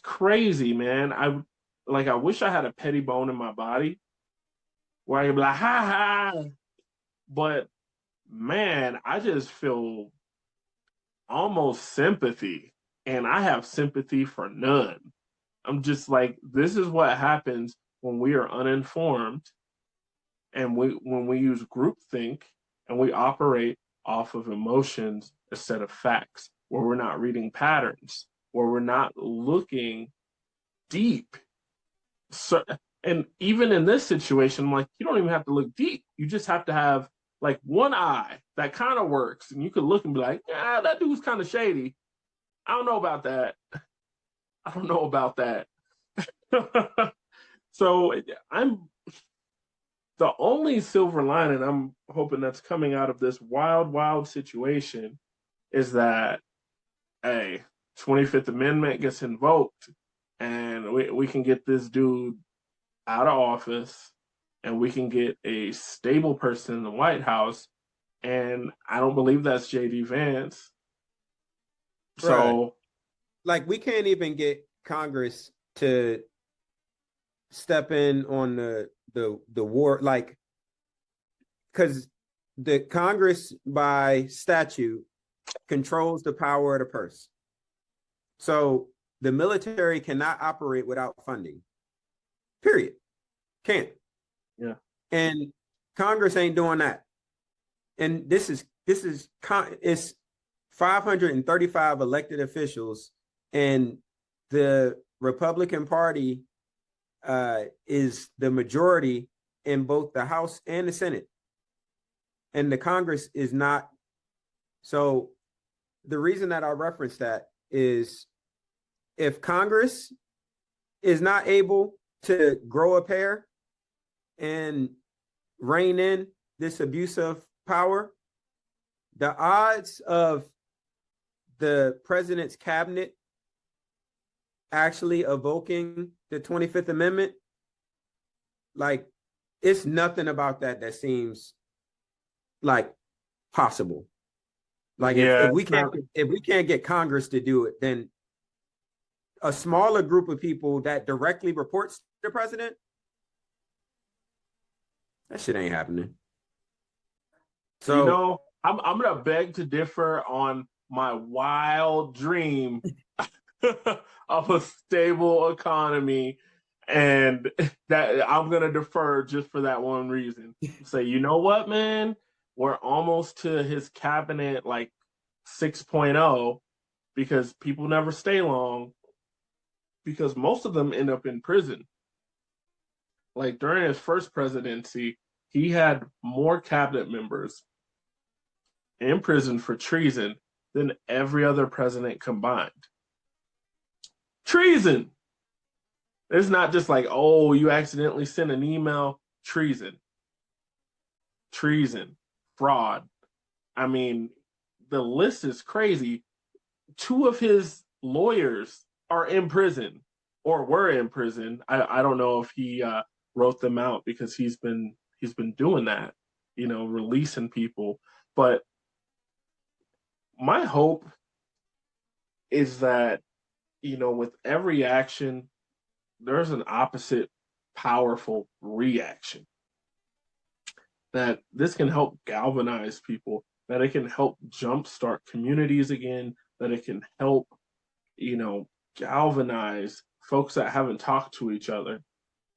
crazy, man. I wish I had a petty bone in my body where I could be like, ha ha. But man, I just feel almost sympathy. And I have sympathy for none. I'm just like, this is what happens when we are uninformed and when we use groupthink and we operate off of emotions instead of facts, where we're not reading patterns, where we're not looking deep. So, and even in this situation, I'm like, you don't even have to look deep. You just have to have like one eye that kind of works, and you could look and be like, yeah, that dude's kind of shady. I don't know about that. I don't know about that. So I'm the only silver lining I'm hoping that's coming out of this wild, wild situation is that, hey, 25th Amendment gets invoked and we can get this dude out of office and we can get a stable person in the White House. And I don't believe that's JD Vance. Right. So, Like we can't even get Congress to step in on the war, like because the Congress by statute controls the power of the purse. So the military cannot operate without funding. Period. Can't. yeah. And Congress ain't doing that. And it's 535 elected officials, and the Republican Party is the majority in both the House and the Senate, and the Congress is not. So the reason that I reference that is if Congress is not able to grow a pair and rein in this abuse of power, the odds of the president's cabinet actually evoking the 25th Amendment, like it's nothing about that seems like possible. Like Yeah. if we can't get Congress to do it, then a smaller group of people that directly reports to the president, that shit ain't happening. You So know, I'm gonna beg to differ on my wild dream of a stable economy, and that I'm gonna defer just for that one reason. Say, you know what, man, we're almost to his cabinet like 6.0 because people never stay long because most of them end up in prison. Like during his first presidency, he had more cabinet members in prison for treason than every other president combined. Treason. It's not just like, oh, you accidentally sent an email. Treason. Treason. Fraud. I mean, the list is crazy. Two of his lawyers are in prison or were in prison. I don't know if he wrote them out because he's been doing that, releasing people. But my hope is that, with every action, there's an opposite powerful reaction. That this can help galvanize people, that it can help jumpstart communities again, that it can help, you know, galvanize folks that haven't talked to each other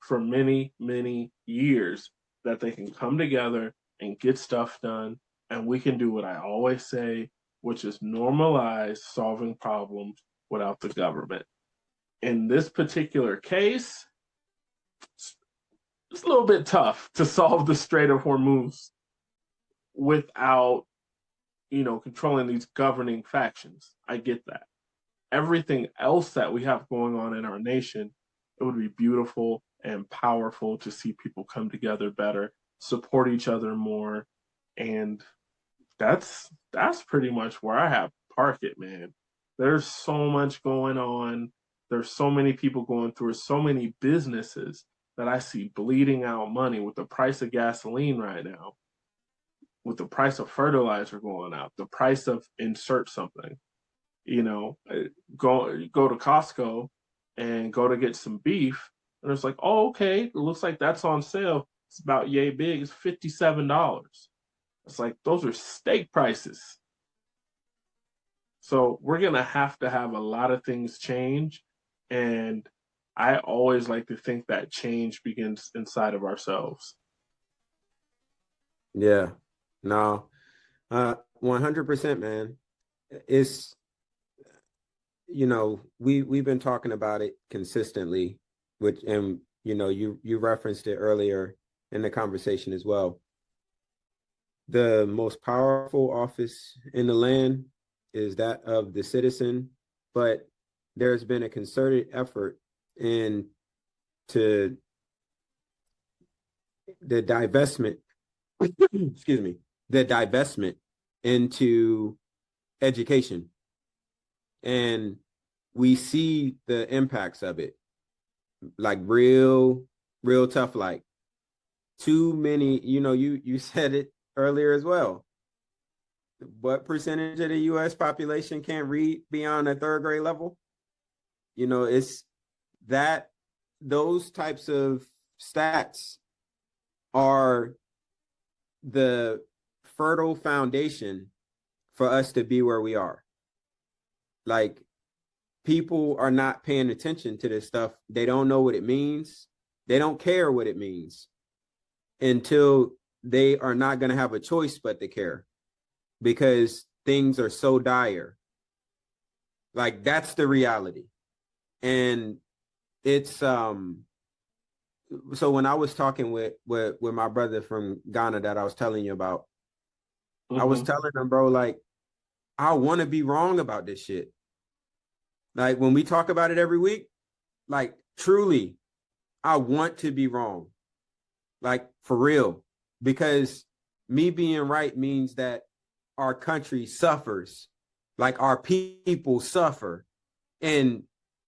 for many, many years, that they can come together and get stuff done. And we can do what I always say, which is normalize solving problems without the government. In this particular case, it's a little bit tough to solve the Strait of Hormuz without, controlling these governing factions. I get that. Everything else that we have going on in our nation It would be beautiful and powerful to see people come together better, support each other more, and that's pretty much where I have to park it, man. There's so much going on. There's so many people going through it, so many businesses that I see bleeding out money with the price of gasoline right now, with the price of fertilizer going up, the price of insert something. You know, go to Costco and go to get some beef, and it's like, oh, okay, it looks like that's on sale. It's about yay big. It's $57. It's like those are steak prices. So we're gonna have to have a lot of things change, and I always like to think that change begins inside of ourselves. Yeah. No. 100%, man. It's, we've been talking about it consistently, which, and you referenced it earlier in the conversation as well. The most powerful office in the land is that of the citizen, but there's been a concerted effort into the divestment, excuse me, the divestment into education. And we see the impacts of it, like real tough. Like, too many, you said it earlier as well. What percentage of the US population can't read beyond a third grade level? It's that those types of stats are the fertile foundation for us to be where we are. Like, people are not paying attention to this stuff. They don't know what it means. They don't care what it means until they are not going to have a choice but to care, because things are so dire. Like, that's the reality. And it's so when I was talking with my brother from Ghana that I was telling you about, I was telling him, bro, like, I want to be wrong about this shit. Like, when we talk about it every week, like, truly, I want to be wrong. Like, for real. Because me being right means that our country suffers. Like, our people suffer in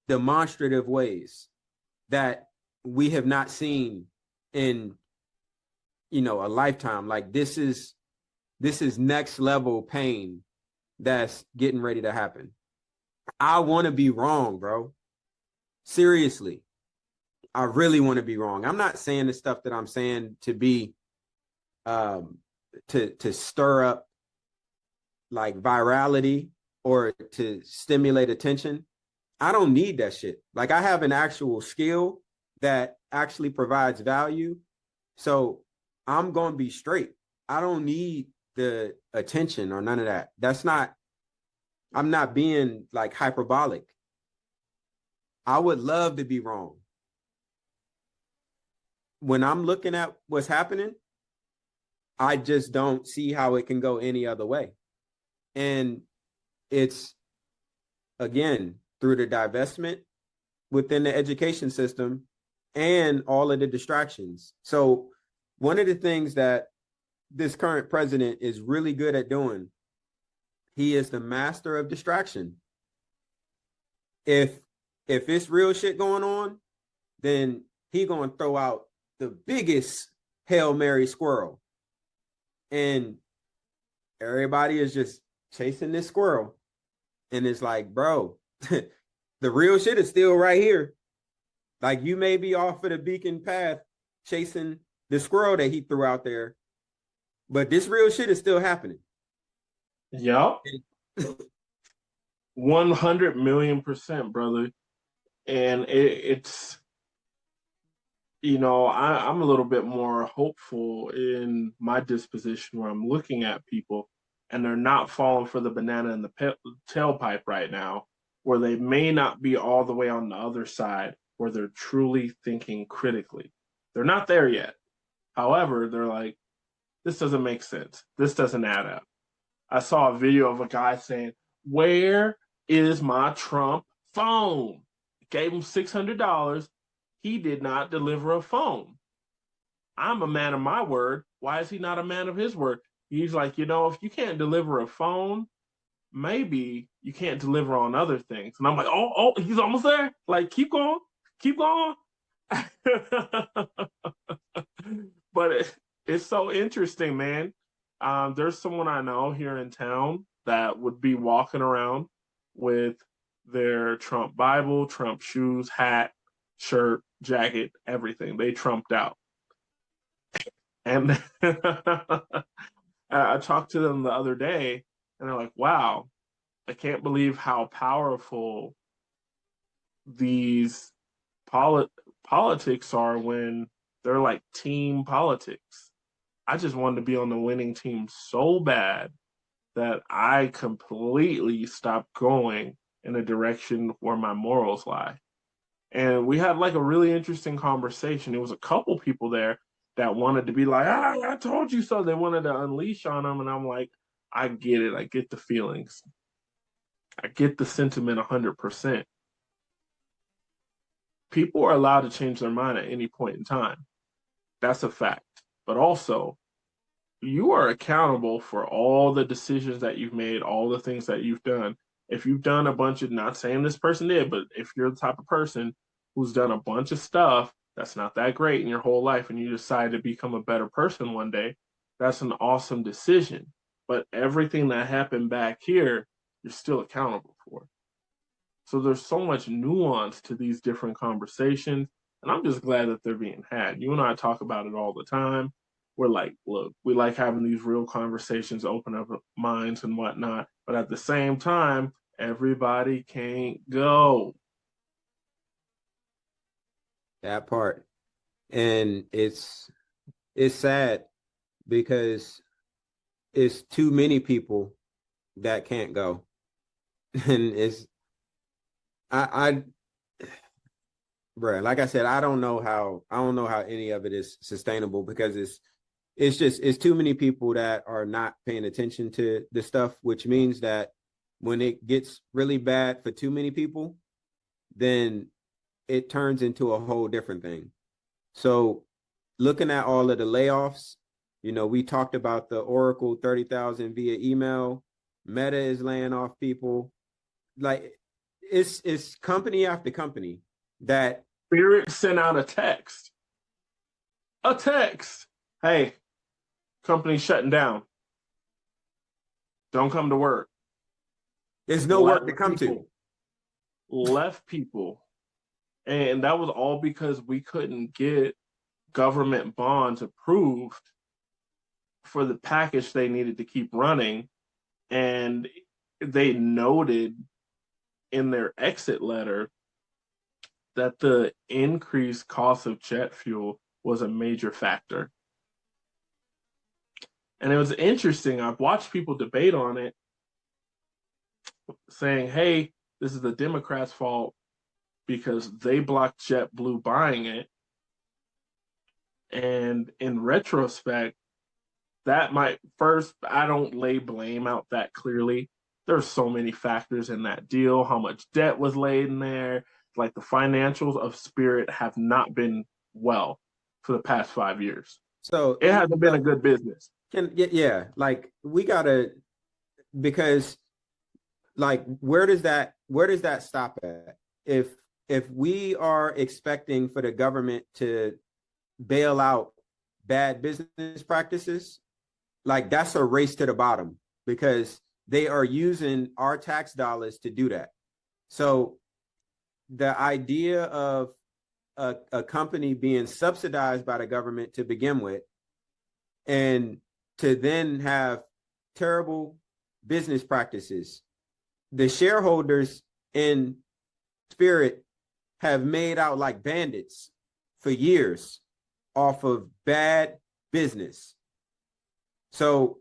demonstrative ways that we have not seen in, a lifetime. Like, this is next level pain that's getting ready to happen. I want to be wrong, bro. Seriously. I really want to be wrong. I'm not saying the stuff that I'm saying to be to stir up like virality or to stimulate attention. I don't need that shit. Like, I have an actual skill that actually provides value. So I'm going to be straight. I don't need the attention or none of that. I'm not being like hyperbolic. I would love to be wrong. When I'm looking at what's happening, I just don't see how it can go any other way. And it's, again, through the divestment within the education system and all of the distractions. So one of the things that this current president is really good at doing, he is the master of distraction. If it's real shit going on, then he going to throw out the biggest Hail Mary squirrel. And everybody is just chasing this squirrel. And it's like, bro, the real shit is still right here. Like, you may be off of the beacon path chasing the squirrel that he threw out there, but this real shit is still happening. Yep. 100,000,000%, brother. And it's, I'm a little bit more hopeful in my disposition, where I'm looking at people and they're not falling for the banana in the tailpipe right now, where they may not be all the way on the other side, where they're truly thinking critically. They're not there yet. However, they're like, this doesn't make sense. This doesn't add up. I saw a video of a guy saying, where is my Trump phone? Gave him $600. he did not deliver a phone. I'm a man of my word. Why is he not a man of his word? He's like, if you can't deliver a phone, maybe you can't deliver on other things. And I'm like, oh, he's almost there. Like, keep going, keep going. But it's so interesting, man. There's someone I know here in town that would be walking around with their Trump Bible, Trump shoes, hat, shirt, jacket, everything. They trumped out. And I talked to them the other day, and they're like, wow, I can't believe how powerful these polit- politics are when they're like team politics. I just wanted to be on the winning team so bad that I completely stopped going in a direction where my morals lie. And we had like a really interesting conversation. There was a couple people there that wanted to be like, I told you so. They wanted to unleash on them. And I'm like, I get it. I get the feelings. I get the sentiment 100%. People are allowed to change their mind at any point in time. That's a fact. But also, you are accountable for all the decisions that you've made, all the things that you've done. If you've done a bunch of, not saying this person did, but if you're the type of person who's done a bunch of stuff that's not that great in your whole life and you decide to become a better person one day, that's an awesome decision. But everything that happened back here, you're still accountable for. So there's so much nuance to these different conversations. And I'm just glad that they're being had. You and I talk about it all the time. We're like, look, we like having these real conversations, open up minds and whatnot. But at the same time, everybody can't go. That part. And it's sad because it's too many people that can't go. And I bruh, like I said, I don't know how any of it is sustainable because it's too many people that are not paying attention to the stuff, which means that when it gets really bad for too many people, then it turns into a whole different thing. So looking at all of the layoffs, we talked about the Oracle 30,000 via email. Meta is laying off people. Like it's company after company that Spirit sent out a text. A text. Hey, company shutting down. Don't come to work. there's no work Left to come to. people. Left people. And that was all because we couldn't get government bonds approved for the package they needed to keep running. And they noted in their exit letter that the increased cost of jet fuel was a major factor. And it was interesting. I've watched people debate on it, saying, hey, this is the Democrats' fault because they blocked JetBlue buying it. And in retrospect, that might first, I don't lay blame out that clearly. There's so many factors in that deal, how much debt was laid in there. Like the financials of Spirit have not been well for the past 5 years. So It hasn't been a good business. yeah, like we gotta because like where does that stop at? If we are expecting for the government to bail out bad business practices, like that's a race to the bottom because they are using our tax dollars to do that. So the idea of a company being subsidized by the government to begin with and to then have terrible business practices, the shareholders in Spirit have made out like bandits for years off of bad business. So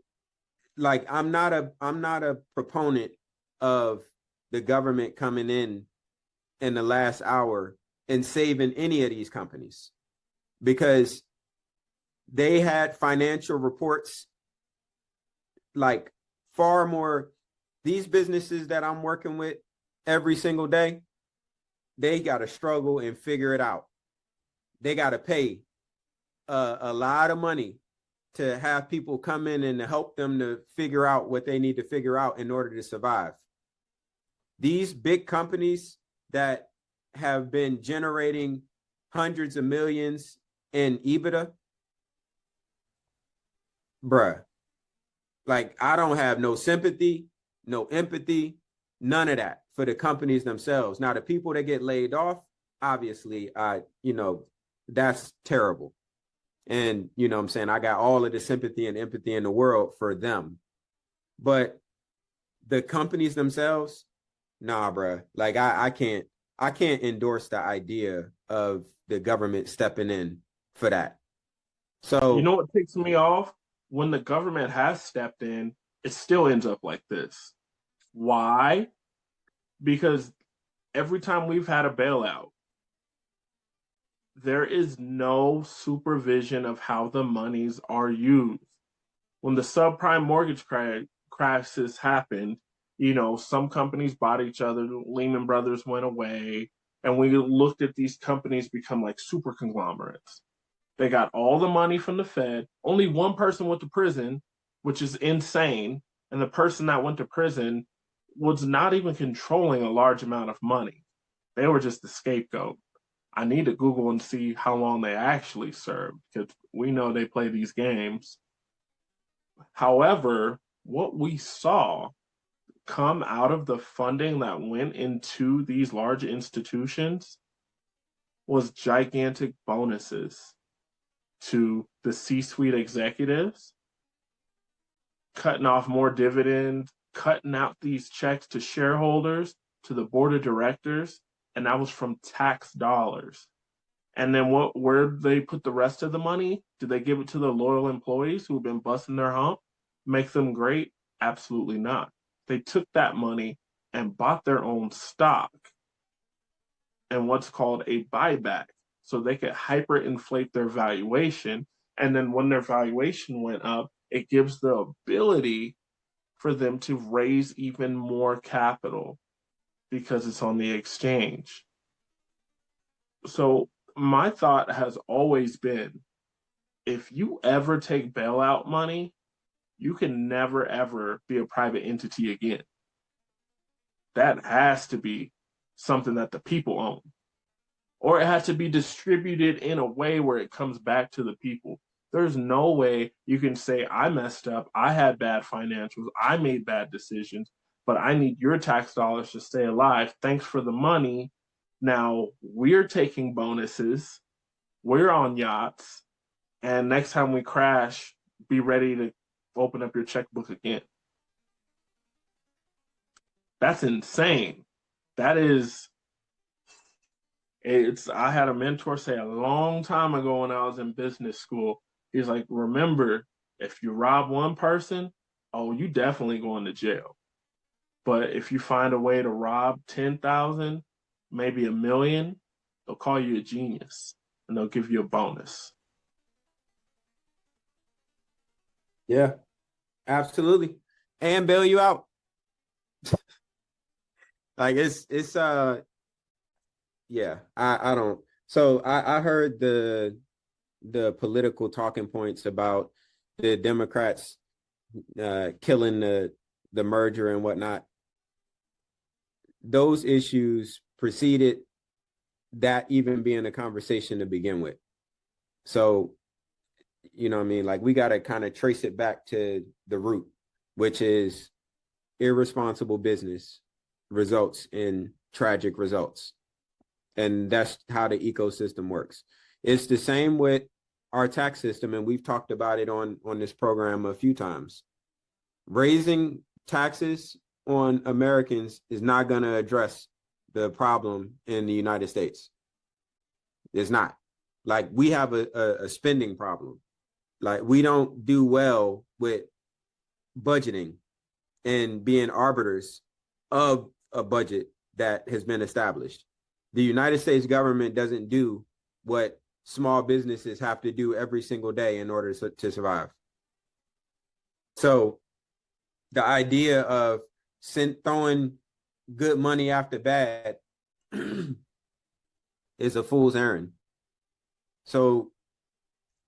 like I'm not a proponent of the government coming in the last hour and saving any of these companies because they had financial reports like far more. These businesses that I'm working with every single day, they got to struggle and figure it out they got to pay a lot of money to have people come in and to help them to figure out what they need to figure out in order to survive. These big companies that have been generating hundreds of millions in EBITDA, bruh, like I don't have no sympathy, no empathy, none of that for the companies themselves. Now, the people that get laid off, obviously, that's terrible. And, you know what I'm saying? I got all of the sympathy and empathy in the world for them. But the companies themselves, nah, bruh. Like I can't endorse the idea of the government stepping in for that. You So know what ticks me off? When the government has stepped in, it still ends up like this. Why? Because every time we've had a bailout, there is no supervision of how the monies are used. When the subprime mortgage crisis happened, some companies bought each other. Lehman Brothers went away, and we looked at these companies become like super conglomerates. They got all the money from the Fed. Only one person went to prison, which is insane. And the person that went to prison was not even controlling a large amount of money. They were just the scapegoat. I need to Google and see how long they actually served because we know they play these games. However, what we saw come out of the funding that went into these large institutions was gigantic bonuses to the C-suite executives, cutting off more dividends, cutting out these checks to shareholders, to the board of directors, and that was from tax dollars. And then where did they put the rest of the money? Did they give it to the loyal employees who've been busting their hump? Make them great? Absolutely not. They took that money and bought their own stock and what's called a buyback so they could hyperinflate their valuation. And then when their valuation went up, it gives the ability for them to raise even more capital because it's on the exchange. So my thought has always been if you ever take bailout money, you can never, ever be a private entity again. That has to be something that the people own, or it has to be distributed in a way where it comes back to the people. There's no way you can say, I messed up, I had bad financials, I made bad decisions, but I need your tax dollars to stay alive. Thanks for the money. Now we're taking bonuses, we're on yachts, and next time we crash, be ready to open up your checkbook again. That's insane. That is I had a mentor say a long time ago when I was in business school. He's like, remember, if you rob one person, oh, you definitely going to jail. But if you find a way to rob 10,000, maybe 1,000,000, they'll call you a genius and they'll give you a bonus. yeah, absolutely. And bail you out. Like it's yeah, I don't. So I heard the political talking points about the Democrats killing the merger and whatnot. Those issues preceded that even being a conversation to begin with. So, you know what I mean? Like we got to kind of trace it back to the root, which is irresponsible business results in tragic results. And that's how the ecosystem works. It's the same with our tax system, and we've talked about it on this program a few times. Raising taxes on Americans is not going to address the problem in the United States. It's not. Like we have a spending problem. Like we don't do well with budgeting and being arbiters of a budget that has been established. The United States government doesn't do what small businesses have to do every single day in order to survive. So the idea of throwing good money after bad is a fool's errand. So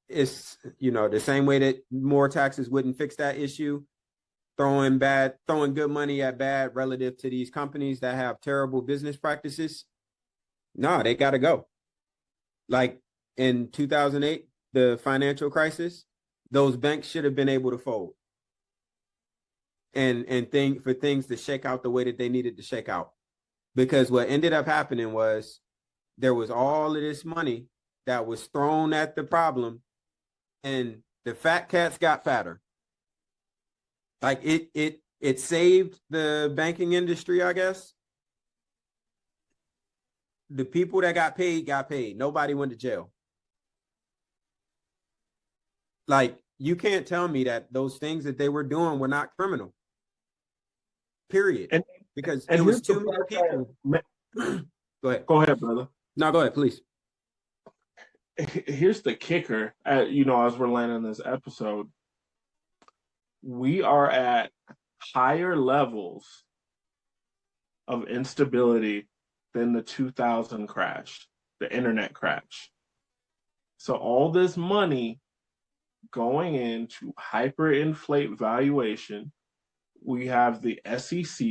it's, the same way that more taxes wouldn't fix that issue, throwing good money at bad relative to these companies that have terrible business practices. No, they got to go. Like in 2008, the financial crisis, those banks should have been able to fold and for things to shake out the way that they needed to shake out. Because what ended up happening was there was all of this money that was thrown at the problem, and the fat cats got fatter. Like it saved the banking industry, I guess. The people that got paid. Nobody went to jail. Like, you can't tell me that those things that they were doing were not criminal. Period. And Because and it was here's the too many part people. that, Go ahead. go ahead, brother. No, go ahead, please. Here's the kicker. As we're landing this episode, we are at higher levels of instability than the 2000 crash, the internet crash. So all this money going into hyperinflate valuation, we have the SEC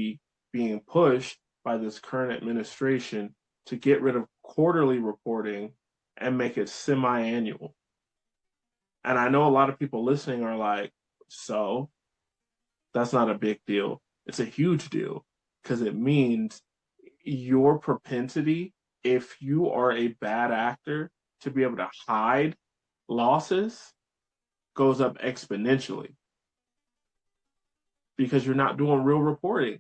being pushed by this current administration to get rid of quarterly reporting and make it semi-annual. And I know a lot of people listening are like, so that's not a big deal. It's a huge deal because it means your propensity, if you are a bad actor, to be able to hide losses goes up exponentially because you're not doing real reporting.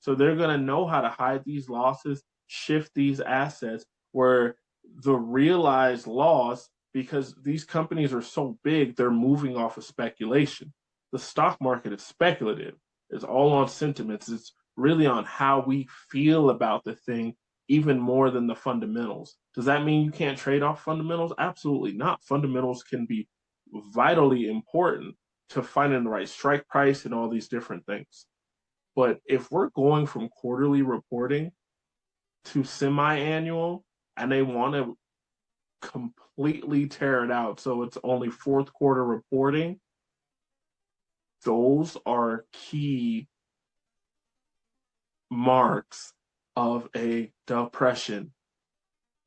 So they're going to know how to hide these losses, shift these assets where the realized loss, because these companies are so big, they're moving off of speculation. The stock market is speculative. It's all on sentiments. It's really on how we feel about the thing, even more than the fundamentals. Does that mean you can't trade off fundamentals? Absolutely not. Fundamentals can be vitally important to finding the right strike price and all these different things. But if we're going from quarterly reporting to semi-annual and they want to completely tear it out, so it's only fourth quarter reporting, those are key marks of a depression,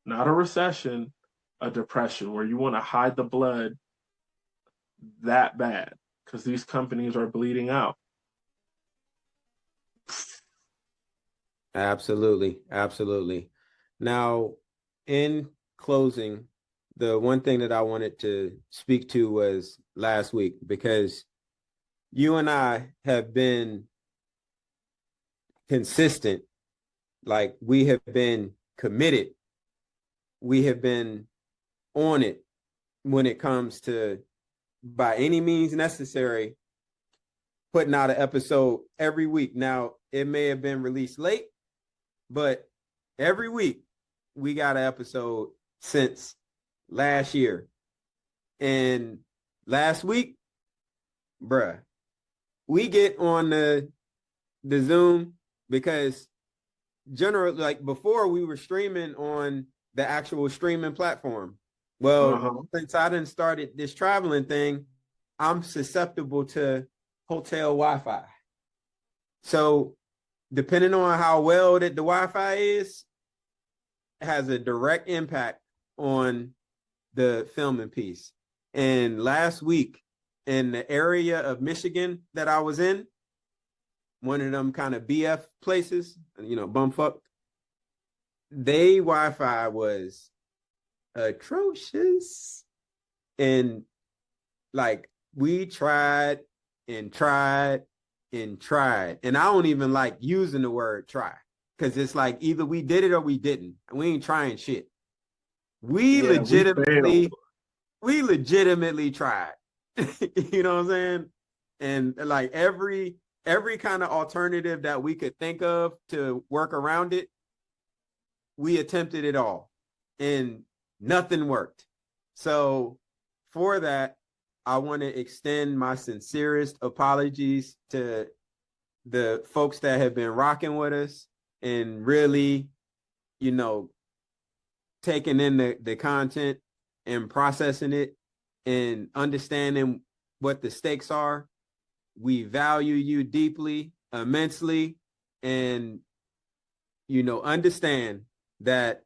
not a recession, a depression where you want to hide the blood that bad because these companies are bleeding out. Absolutely. Absolutely. Now, in closing, the one thing that I wanted to speak to was last week, because you and I have been consistent. Like, we have been committed. We have been on it when it comes to, by any means necessary, putting out an episode every week. Now, it may have been released late, but every week we got an episode since last year. And last week, bruh, we get on the Zoom because generally, like, before, we were streaming on the actual streaming platform. Well, since I done started this traveling thing, I'm susceptible to hotel Wi-Fi. So depending on how well that the Wi-Fi is, has a direct impact on the filming piece. And last week, in the area of Michigan that I was in, one of them kind of BF places, bumfuck, they Wi-Fi was atrocious. And like, we tried and tried and tried. And I don't even like using the word try, because it's like either we did it or we didn't. We ain't trying shit. We legitimately tried. You know what I'm saying? And like every kind of alternative that we could think of to work around it, we attempted it all and nothing worked. So for that, I want to extend my sincerest apologies to the folks that have been rocking with us and really, taking in the content. and processing it and understanding what the stakes are. We value you deeply, immensely, and understand that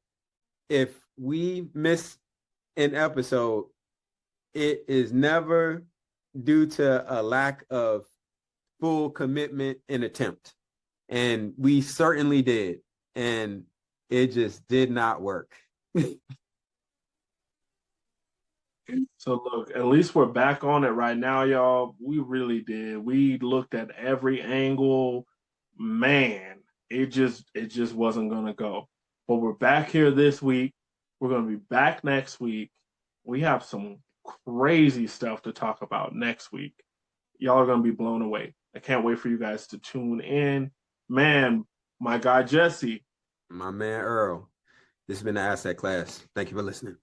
if we miss an episode, it is never due to a lack of full commitment and attempt. And we certainly did. And it just did not work. So look, at least we're back on it right now, y'all. We really did. We looked at every angle. Man, it just wasn't gonna go. But we're back here this week. We're gonna be back next week. We have some crazy stuff to talk about next week. Y'all are gonna be blown away. I can't wait for you guys to tune in. Man, my guy Jesse. My man Earl, this has been the Asset Class. Thank you for listening.